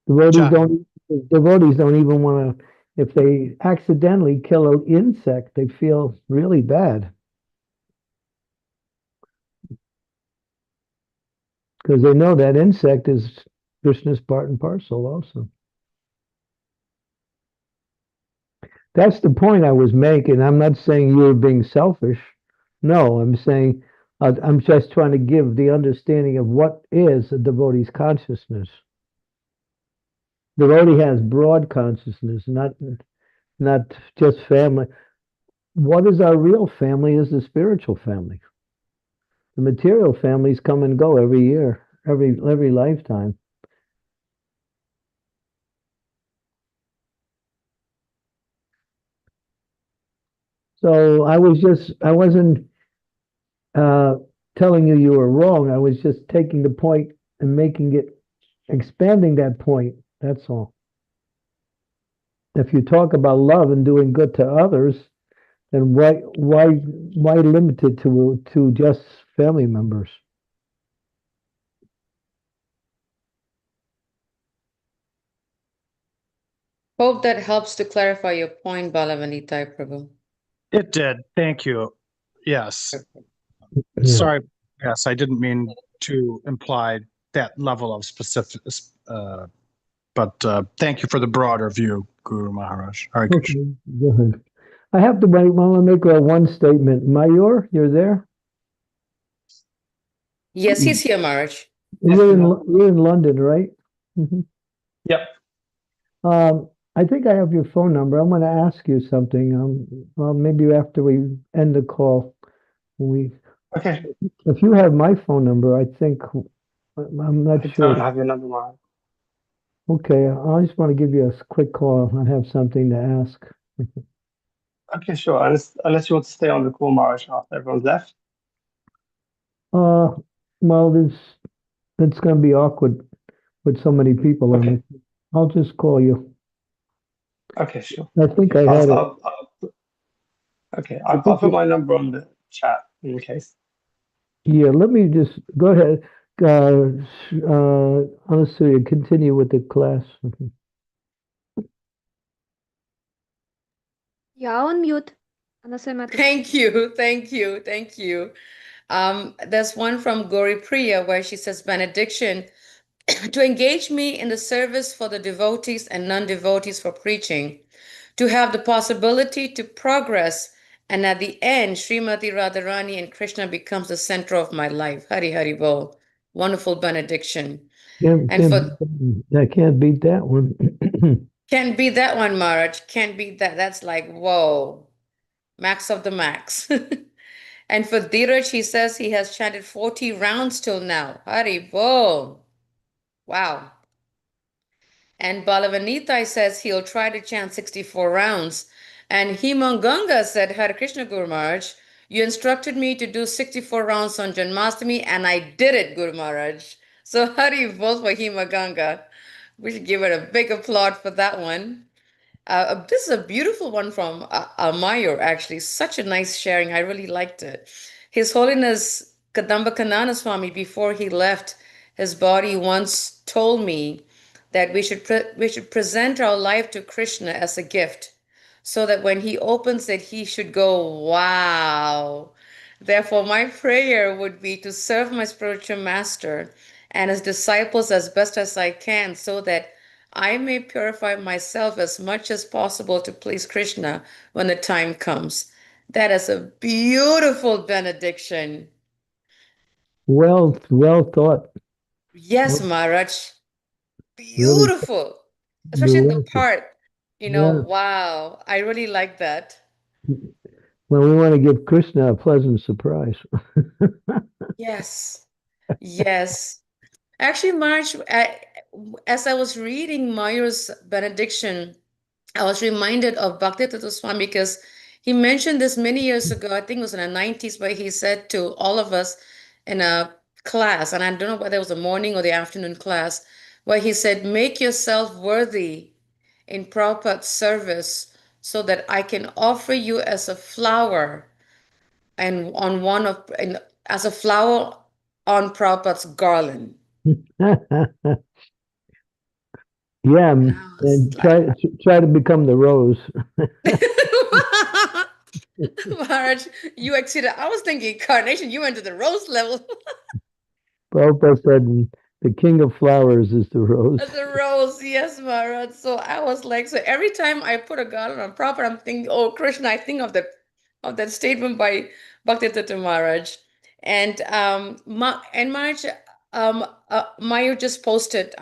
Speaker 3: Devotees don't even want to, if they accidentally kill an insect, they feel really bad. Because they know that insect is Krishna's part and parcel also. That's the point I was making. I'm not saying you were being selfish. No, I'm saying I'm just trying to give the understanding of what is a devotee's consciousness. Devotee has broad consciousness, not just family. What is our real family is the spiritual family. The material families come and go every year, every lifetime. So I wasn't telling you were wrong. I was just taking the point and expanding that point. That's all. If you talk about love and doing good to others, then why limit it to just family members?
Speaker 2: Hope that helps to clarify your point, Balavanita Prabhu.
Speaker 9: It did. Thank you. Yes.
Speaker 3: Yeah.
Speaker 9: Sorry. Yes, I didn't mean to imply that level of specific. But thank you for the broader view, Guru Maharaj. Hare Krishna.
Speaker 3: Okay, go ahead. I have to make one statement. Mayor, you're there?
Speaker 2: Yes, he's here, Maharaj.
Speaker 3: You're in London, right? Mhm.
Speaker 9: Yep.
Speaker 3: I think I have your phone number. I'm going to ask you something. Well, maybe after we end the call, we,
Speaker 9: Okay.
Speaker 3: if you have my phone number, I think I'm not
Speaker 9: I
Speaker 3: sure.
Speaker 9: don't have your number, Maharaj.
Speaker 3: Okay, I just want to give you a quick call. I have something to ask.
Speaker 9: Okay, sure. Unless you want to stay on the call, Maharaj, after everyone's left.
Speaker 3: Well, it's going to be awkward with so many people on
Speaker 9: Okay.
Speaker 3: it. I'll just call you.
Speaker 9: Okay, sure.
Speaker 3: I think I had it.
Speaker 9: Okay,
Speaker 3: I
Speaker 9: I'll
Speaker 3: think
Speaker 9: put my number on the chat in case.
Speaker 3: Yeah, let me just go ahead. Honestly, continue with the class.
Speaker 10: You're on mute. Anasema
Speaker 2: Thank you, thank you, thank you. There's one from Gauri Priya where she says, benediction, to engage me in the service for the devotees and non-devotees for preaching, to have the possibility to progress, and at the end, Srimati Radharani and Krishna becomes the center of my life. Hari Hari Bol. Wonderful benediction. And
Speaker 3: I can't beat that one.
Speaker 2: can't beat that one, Maharaj. Can't beat that. That's like, whoa, max of the max. And for Dheeraj, he says he has chanted 40 rounds till now. Hari Bol. Wow. And Balavanita says he'll try to chant 64 rounds. And Himanganga said, Hare Krishna Guru Maharaj, you instructed me to do 64 rounds on Janmashtami, and I did it, Guru Maharaj. So Hari Bol for Himanganga. We should give her a big applaud for that one. This is a beautiful one from Mayur, actually. Such a nice sharing. I really liked it. His Holiness Kadamba Kanana Swami, before he left his body, once told me that we should present our life to Krishna as a gift, so that when he opens it, he should go, wow. Therefore, my prayer would be to serve my spiritual master and his disciples as best as I can, so that I may purify myself as much as possible to please Krishna when the time comes. That is a beautiful benediction.
Speaker 3: Well thought.
Speaker 2: Yes,
Speaker 3: Well,
Speaker 2: Maharaj.
Speaker 3: really
Speaker 2: Beautiful. Especially the
Speaker 3: beautiful.
Speaker 2: part,
Speaker 3: Yeah.
Speaker 2: wow. I really like that.
Speaker 3: Well, we want to give Krishna a pleasant surprise.
Speaker 2: Yes. Yes. Actually, March, as I was reading Mayur's benediction, I was reminded of Bhaktivedanta Swami because he mentioned this many years ago. I think it was in the 90s, where he said to all of us in a class, and I don't know whether it was a morning or the afternoon class, where he said, make yourself worthy in Prabhupada's service so that I can offer you as a flower and on one of as a flower on Prabhupada's garland.
Speaker 3: Yeah,
Speaker 2: And I was
Speaker 3: and
Speaker 2: like,
Speaker 3: try to become the rose.
Speaker 2: Maharaj, you exceeded. I was thinking carnation, you went to the rose level.
Speaker 3: Prabhupada said the king of flowers is the rose.
Speaker 2: The rose, yes, Maharaj. So I was like, so every time I put a garland on Prabhupada, I'm thinking, oh Krishna, I think of that statement by Bhaktivedanta Maharaj. And Maharaj, Mayur just posted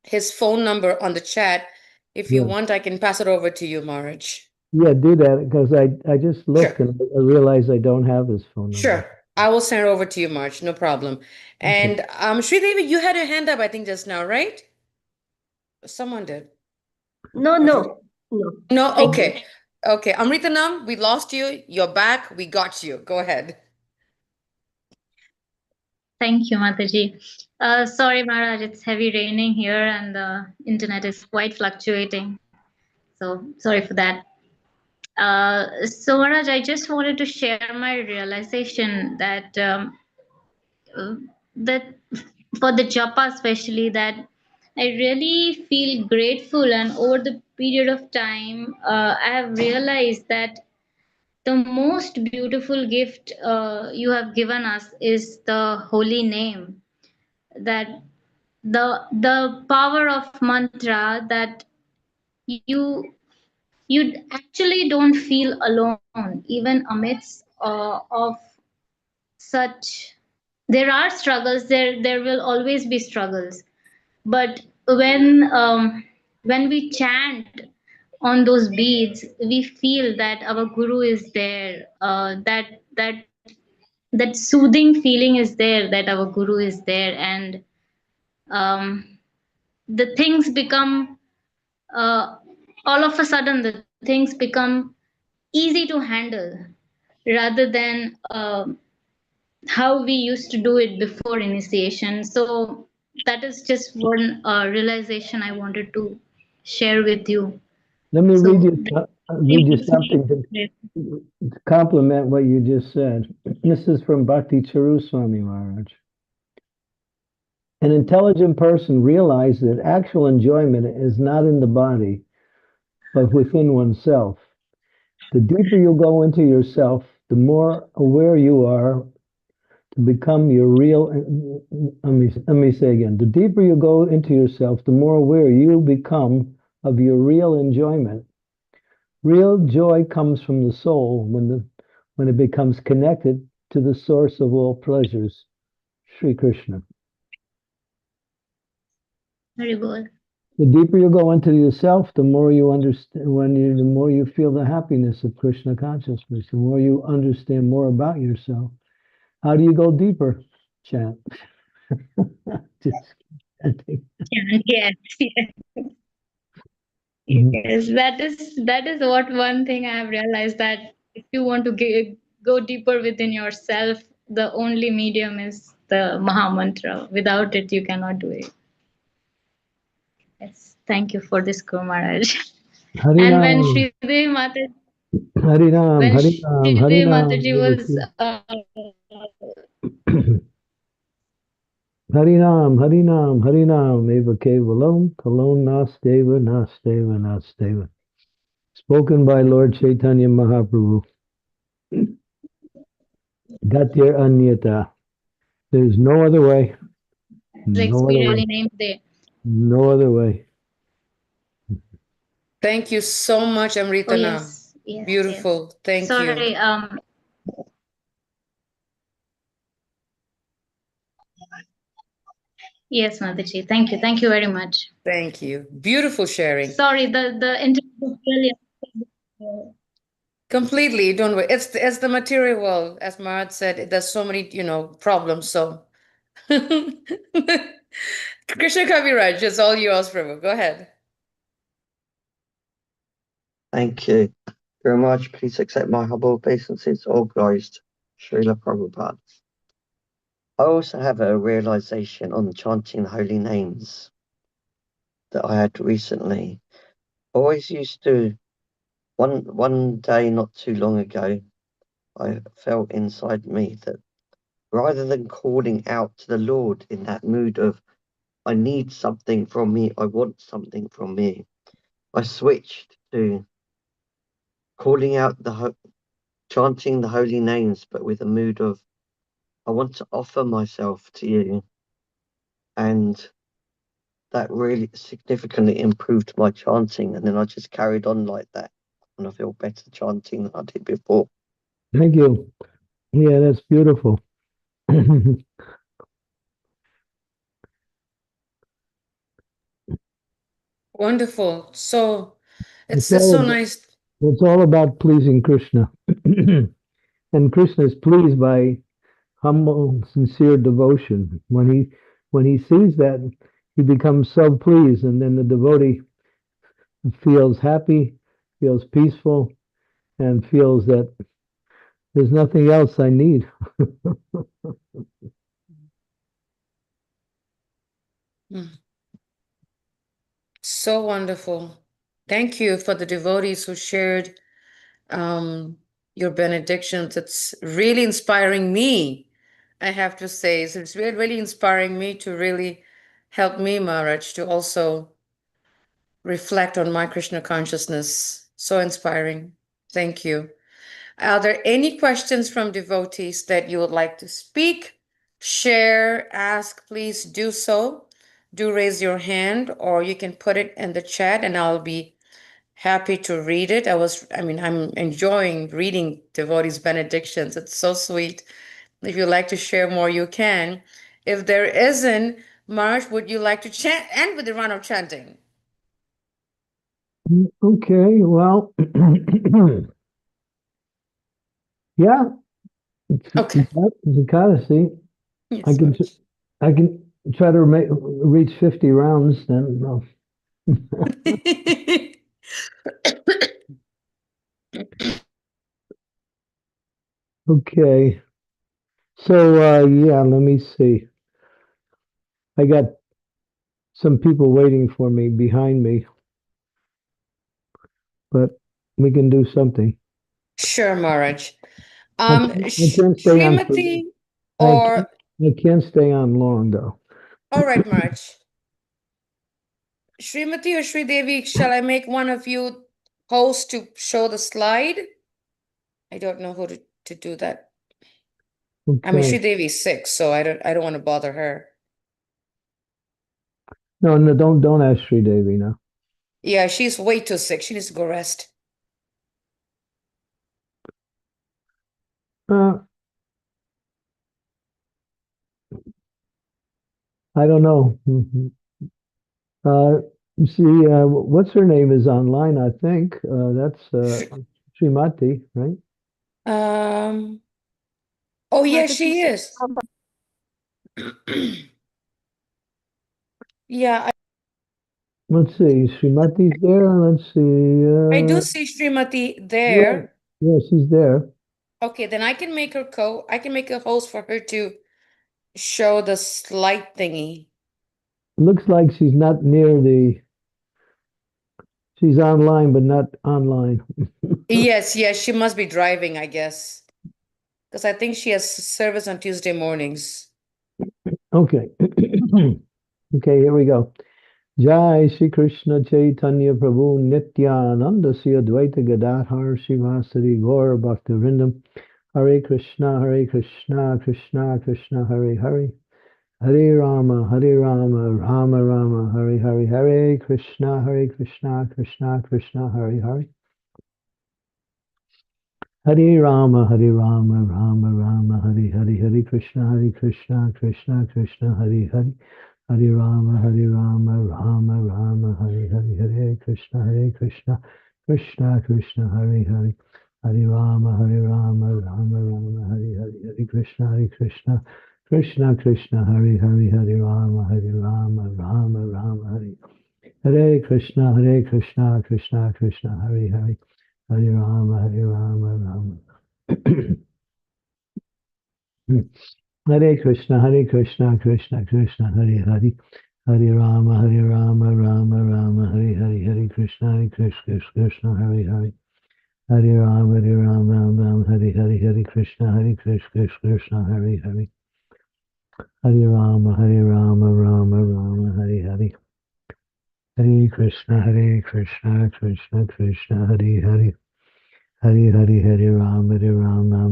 Speaker 2: his phone number on the chat. If you
Speaker 3: Yeah.
Speaker 2: want, I can pass it over to you, Maharaj.
Speaker 3: Yeah, do that because I just looked
Speaker 2: Sure,
Speaker 3: and I realized I don't have his phone number.
Speaker 2: sure. I will send it over to you, March. No problem. And Sridevi, you had your hand up, I think, just now, right? Someone did.
Speaker 7: No, no, no.
Speaker 2: No,
Speaker 7: I
Speaker 2: okay. Okay. Amritanam, we lost you. You're back. We got you. Go ahead.
Speaker 8: Thank you, Mataji. Sorry, Maharaj, it's heavy raining here and the internet is quite fluctuating. So sorry for that. So Maharaj, I just wanted to share my realization that that for the japa especially, that I really feel grateful, and over the period of time, I have realized that the most beautiful gift you have given us is the holy name. That the power of mantra, that you you actually don't feel alone, even amidst of such. There are struggles. There will always be struggles, but when we chant on those beads, we feel that our guru is there. That soothing feeling is there. That our guru is there, and um, the things become uh, all of a sudden the things become easy to handle rather than how we used to do it before initiation. So that is just one realization I wanted to share with you.
Speaker 3: Let me
Speaker 8: So
Speaker 3: read you something to complement what you just said. This is from Bhakti Charu Swami Maharaj. An intelligent person realizes that actual enjoyment is not in the body, but within oneself. The deeper you go into yourself, the more aware you are to become your real. Let me say again. The deeper you go into yourself, the more aware you become of your real enjoyment. Real joy comes from the soul when it becomes connected to the source of all pleasures, Sri Krishna.
Speaker 8: very good.
Speaker 3: The deeper you go into yourself, the more you understand. The more you feel the happiness of Krishna consciousness, the more you understand more about yourself. How do you go deeper? Chant. Just chanting.
Speaker 8: Yes, yes.
Speaker 3: Mhm.
Speaker 8: Yes, that is what one thing I have realized, that if you want to go deeper within yourself, the only medium is the Maha Mantra. Without it, you cannot do it. Yes, thank you for this, Guru Maharaj. And when
Speaker 3: Harinam,
Speaker 8: Shridevi Mata,
Speaker 3: Harinam,
Speaker 8: when
Speaker 3: Harinam,
Speaker 8: Shridevi
Speaker 3: Harinam.
Speaker 8: Mataji was
Speaker 3: Harinam, Harinam, Harinam, Eva Kevalam, Kalon Nasteva, Nasteva, Nasteva. Spoken by Lord Chaitanya Mahaprabhu. Gatir Anyata. There's no other way. No other way.
Speaker 8: named there.
Speaker 3: No other way.
Speaker 2: Thank you so much,
Speaker 8: Oh
Speaker 2: Amritana.
Speaker 8: yes, yes, yes.
Speaker 2: Beautiful. Thank you.
Speaker 8: Sorry, yes, Mataji. Thank you very much.
Speaker 2: Thank you. Beautiful sharing.
Speaker 8: Sorry, the internet was really
Speaker 2: Completely. Don't worry. It's the material world, as Marat said. There's so many, problems. So, Krishna Kaviraj, it's all yours, Prabhu. Go ahead.
Speaker 11: Thank you very much. Please accept my humble obeisances. All glories to Srila Prabhupada. I also have a realization on chanting the holy names that I had recently. I always used to, one day not too long ago, I felt inside me that rather than calling out to the Lord in that mood of, I need something from me, I want something from me, I switched to calling out chanting the holy names, but with a mood of, I want to offer myself to you. And that really significantly improved my chanting. And then I just carried on like that. And I feel better chanting than I did before.
Speaker 3: Thank you. Yeah, that's beautiful.
Speaker 2: Wonderful. So
Speaker 3: It's
Speaker 2: it's so
Speaker 3: all
Speaker 2: nice.
Speaker 3: it's all about pleasing Krishna. And Krishna is pleased by humble, sincere devotion. When he sees that, he becomes so pleased, and then the devotee feels happy, feels peaceful, and feels that there's nothing else I need.
Speaker 2: So wonderful. Thank you for the devotees who shared your benedictions. It's really inspiring me, I have to say. So it's really, really inspiring me to really help me, Maharaj, to also reflect on my Krishna consciousness. So inspiring. Thank you. Are there any questions from devotees that you would like to speak, share, ask? Please do so. Do raise your hand, or you can put it in the chat and I'll be happy to read it. I'm enjoying reading devotees' benedictions. It's so sweet. If you'd like to share more, you can. If there isn't, Marsh, would you like to end with the round of chanting?
Speaker 3: Okay, well, yeah,
Speaker 2: Okay.
Speaker 3: it's Ekadasi.
Speaker 2: Yes,
Speaker 3: I can try to reach 50 rounds then. No. Okay. So yeah, let me see. I got some people waiting for me behind me, but we can do something.
Speaker 2: Sure, Maharaj.
Speaker 3: I can't stay on for
Speaker 2: Srimati
Speaker 3: I can't stay on long though.
Speaker 2: all right, Maharaj. Srimati or Sri Devi, shall I make one of you hosts to show the slide? I don't know who to do that. I mean,
Speaker 3: Okay.
Speaker 2: Sri Devi is sick, so I don't want to bother her.
Speaker 3: No, don't ask Sri Devi now.
Speaker 2: Yeah, she's way too sick. She needs to go rest.
Speaker 3: I don't know. What's her name is online, I think. That's Srimati, right?
Speaker 2: Oh yes, she is. Yeah,
Speaker 3: Let's see. Srimati's there. Let's see.
Speaker 2: I do see Srimati
Speaker 3: Yeah,
Speaker 2: there.
Speaker 3: yeah, she's there.
Speaker 2: Okay, then I can make a host for her to show the slide thingy.
Speaker 3: Looks like she's not near she's online, but not online.
Speaker 2: Yes, she must be driving, I guess. Because I think she has service on Tuesday mornings.
Speaker 3: Okay. Okay, here we go. Jai Shri Krishna Chaitanya Prabhu Nityananda Sri Advaita Gadadhar Srivasari Gaur Bhakta Vrindam Hare Krishna Krishna Krishna Hare Hare Hare Rama Rama Rama Hare Hare Hare Krishna Krishna Krishna Hare Hare Hare Rama Rama Rama Hare Hare Hare Krishna Krishna Krishna Hare Hare Hare Rama Rama Rama Hare Hare Hare Krishna Krishna Krishna Hare Hare Hare Rama Rama Rama Hare Hare Hare Krishna Krishna Hare Hare Hare Rama Rama Rama Hare Krishna Krishna Krishna Hare Hare Hare Rama Rama Hare Krishna Krishna Krishna Hare Hare Hare Rama Rama Rama Hare Hare Hare Krishna Krishna Hare Hare Hare Rama Rama Hare Hare Hare Krishna Krishna Hare Hare Hare Rama Rama Rama Hare Hare Hare Krishna Krishna Krishna Hare Hare Hare Hare Rama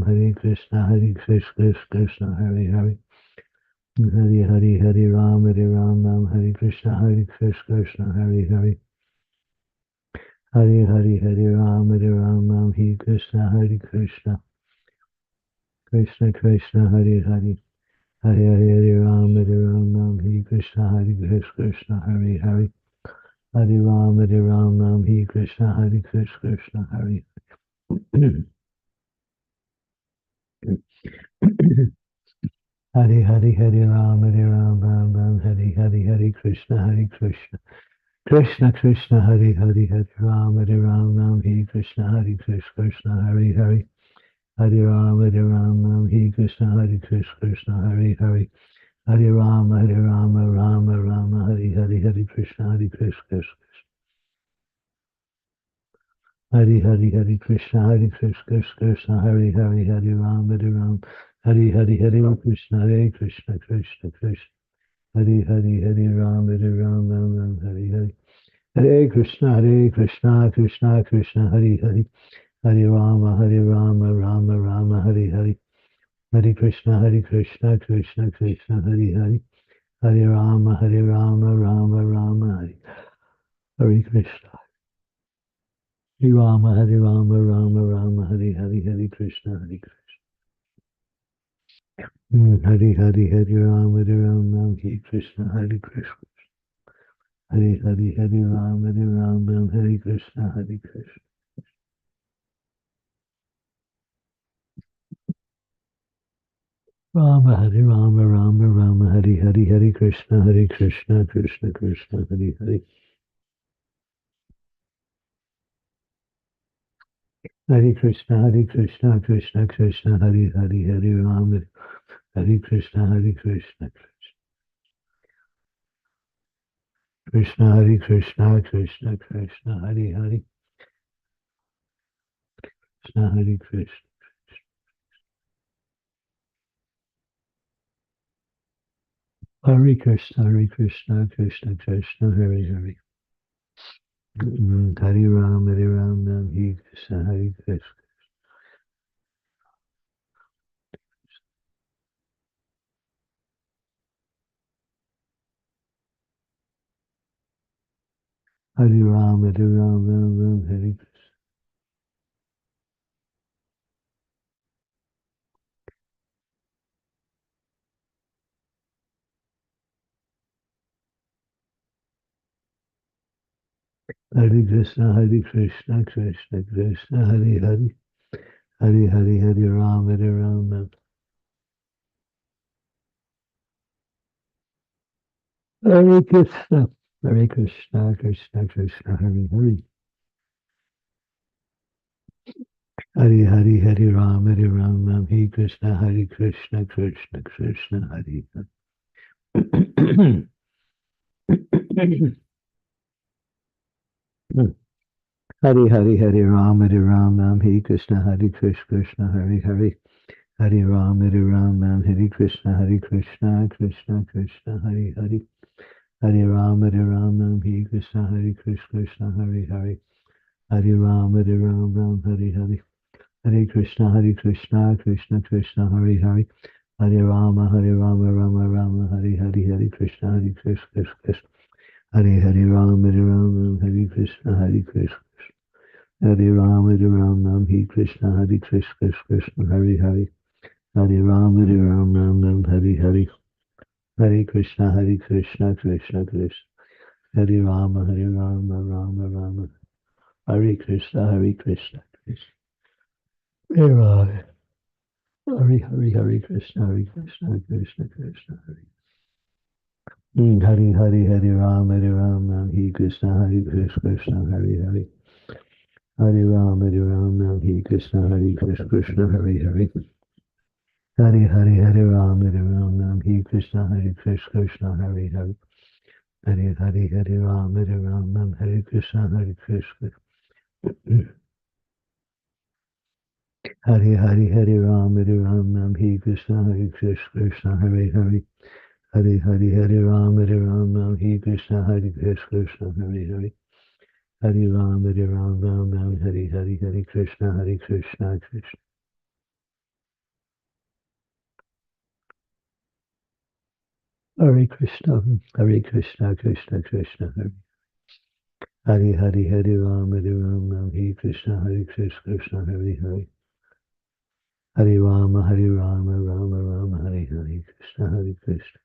Speaker 3: Hare Krishna Krishna Hare Hare Hare Rama Hare Krishna Krishna Hare Hare Hare Rama Hare Krishna Krishna Krishna Hare Hare Hare Rama Hare Krishna Krishna Hare Hare Hare Rama Hare Krishna Krishna Hare Hare Rama Hare Krishna Krishna Hare Hare Rama Hare Krishna Krishna Hare Hare Hare Rama Hare Krishna Krishna Hare Hare Hare Rama Rama Hare Krishna Krishna Hare Krishna Krishna Hare Hare Hare Rama Hare Krishna Krishna Krishna Hare Rama Hare Hare Krishna Krishna Hare Hare Hare Rama Rama Hare Hare Hare Krishna Krishna Krishna Hare Hare Hare Rama Rama Rama Hare Hare Krishna Hare Rama, Hare Rama, Rama Rama, Hare Hare, Hare Krishna, Hare Krishna. Hare Hare, Hare Rama, Hare Rama, Hare Krishna, Hare Krishna. Hare Hare, Hare Rama, Hare Rama, Hare Krishna, Hare Krishna. Rama, Hare Rama, Rama Rama, Hare Hare, Hare Krishna, Krishna Krishna, Hare Hare. Hare Krishna, Krishna Krishna, Hare Hare, Hare Rama, Hare Krishna, Krishna Krishna, Hare Krishna, Krishna Krishna, Hare Hare, Krishna Hare Krishna. Hare Krishna, Krishna Krishna, Hare Hare. Hare Rama, Hare Rama, Hare Krishna, Hare Krishna. Hare Rama, Hare Rama, Hare Krishna. Hare Krishna, Krishna Krishna, Hare Hare. Hare Hare, Hare Rama, Hare Rama. Hare Krishna, Krishna Krishna, Hare Hare. Hare Hare, Hare Rama, Hare Rama, Hare Krishna, Krishna Krishna, Hare Hare. Hare Hare, Hare Rama, Hare Rama, Hare Krishna, Krishna Hare Hare. Hare Rama, Hare Rama, Hare Krishna, Krishna Krishna, Hare Hare. Hare Rama, Hare Rama, Hare Krishna, Krishna Hare Hare. Hare Rama, Hare Rama, Hare Hare. Hare Krishna, Krishna Krishna, Hare Hare. Hare Rama, Rama Rama, Hare Hare. Hare Krishna, Krishna. Hare Hare Rama, Rama, Hare Krishna, Krishna. Hare Rama, Rama, Hare Krishna, Krishna, Hare Hare. Hare Rama, Rama, Hare Hare. Hare Krishna, Krishna Krishna. Hare Rama, Rama Rama. Hare Krishna, Krishna. Hare Rama. Hare Krishna, Krishna Krishna, Hare. Hare Hare, Hare Rama, Hare Krishna, Krishna, Hare Hare. Hare Rama, Hare Krishna, Krishna, Hare Hare. Hare Hare, Hare Rama, Hare Krishna, Krishna, Hare Hare. Hare Hare, Hare Rama, Hare Krishna, Krishna. Hare Hare, Hare Rama, Hare Krishna, Krishna, Hare Hare. Hare Hare, Hare Rama, Hare Krishna, Krishna, Hare Hare. Hare Rama, Hare Hare, Hare Krishna, Krishna. Hare Krishna, Krishna Krishna, Hare. Hare Hare, Hare Rama, Hare Krishna, Krishna, Hare Hare. Hare Rama, Rama Rama, Hare Hare. Krishna, Krishna.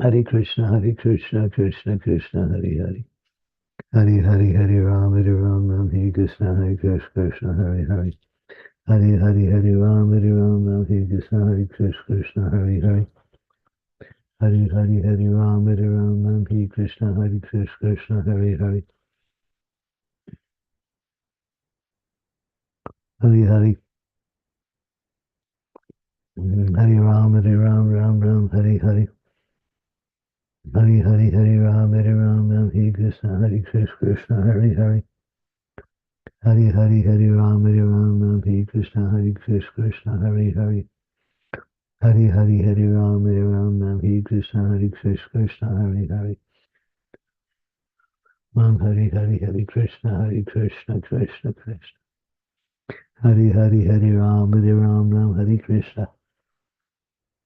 Speaker 3: Hare Krishna, Krishna Krishna, Hare Hare. Hare Hare, Hare Rama, Hare Krishna, Krishna, Hare Hare. Hare Hare, Hare Rama, Hare Krishna, Krishna, Hare Hare. Hare Hare, Hare Rama, Hare Krishna, Krishna, Hare Hare. Hare Hare. Hare Rama, Ram, Hare Hare. Hare Hare, Hare Rama, Hare Krishna, Krishna, Hare Hare. Hare Hare, Hare Rama, Hare Krishna, Krishna, Hare Hare. Hare Hare, Hare Rama, Hare Krishna, Krishna, Hare Hare. Hare Hare, Hare Krishna, Krishna Krishna. Hare Hare, Hare Rama, Hare Krishna.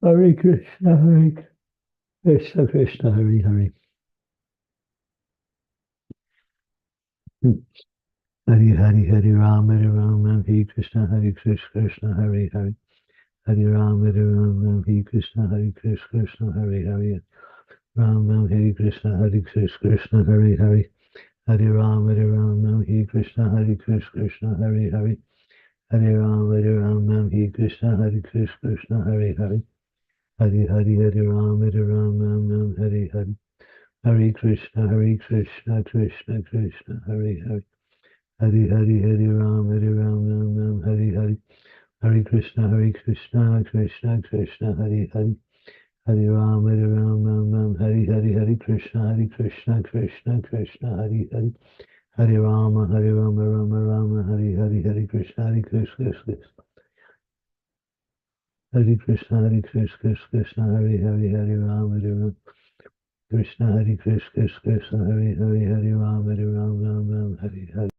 Speaker 3: Hare Krishna, Krishna Krishna Hari Hari. Hari Hari Hari Ram Hari Krishna Krishna Hari Hari. Hari Ram Hari Krishna Krishna Hari Hari. Ram Hari Krishna Krishna Hari Hari. Hari Ram Hari Krishna Krishna Hari Hari. Hari Ram Hari Krishna Krishna Hari Hari. Hari Hari Ram Hari Hari. Hari Krishna Krishna Krishna Hari Hari. Hari Hari Ram Hari Hari. Hari Krishna Krishna Krishna Hari Hari. Hari Ram Hari Hari. Hari Krishna Krishna Krishna Hari Hari. Hari Rama Rama Hari Hari. Hari Krishna Krishna. Hari Krishna Krishna Hari Hari. Hari Rama Krishna Krishna Hari Hari. Hari Rama Hari Hari.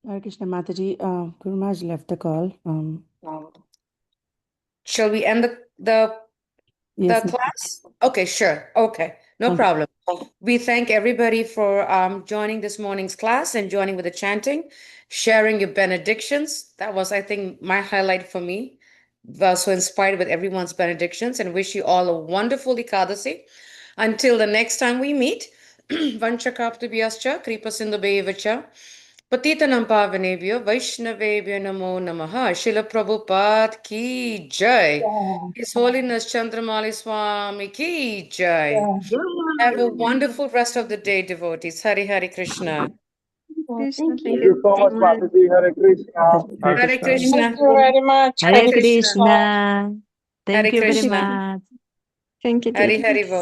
Speaker 2: Hare Krishna Mataji, Guru Maharaj left the call. Shall we end the
Speaker 6: Yes,
Speaker 2: class? Okay, sure. Okay, no
Speaker 6: Thank you.
Speaker 2: problem. We thank everybody for joining this morning's class and joining with the chanting, sharing your benedictions. That was, I think, my highlight for me. Was so inspired with everyone's benedictions and wish you all a wonderful Ekadasi. Until the next time we meet, Vanchakaptubhyascha, Kripasindhubevacha, Patitanam Pavanebhyo, Vaishnavebhyo Namo Namaha, Srila Prabhupada ki jai. His Holiness Candramauli Swami ki jai. Have a wonderful rest of the day, devotees. Hari Hari Krishna.
Speaker 10: Krishna,
Speaker 7: Thank
Speaker 10: thank
Speaker 7: you
Speaker 10: you.
Speaker 9: so much, Mataji. Hare Krishna.
Speaker 2: Hare
Speaker 12: Thank
Speaker 2: Krishna.
Speaker 12: you very much.
Speaker 2: Hare
Speaker 13: Hare
Speaker 2: Krishna.
Speaker 13: Krishna. Thank
Speaker 2: Hare
Speaker 13: you very
Speaker 2: Krishna.
Speaker 13: much.
Speaker 10: Thank you,
Speaker 2: Hari
Speaker 10: dear.
Speaker 2: Hari Bo.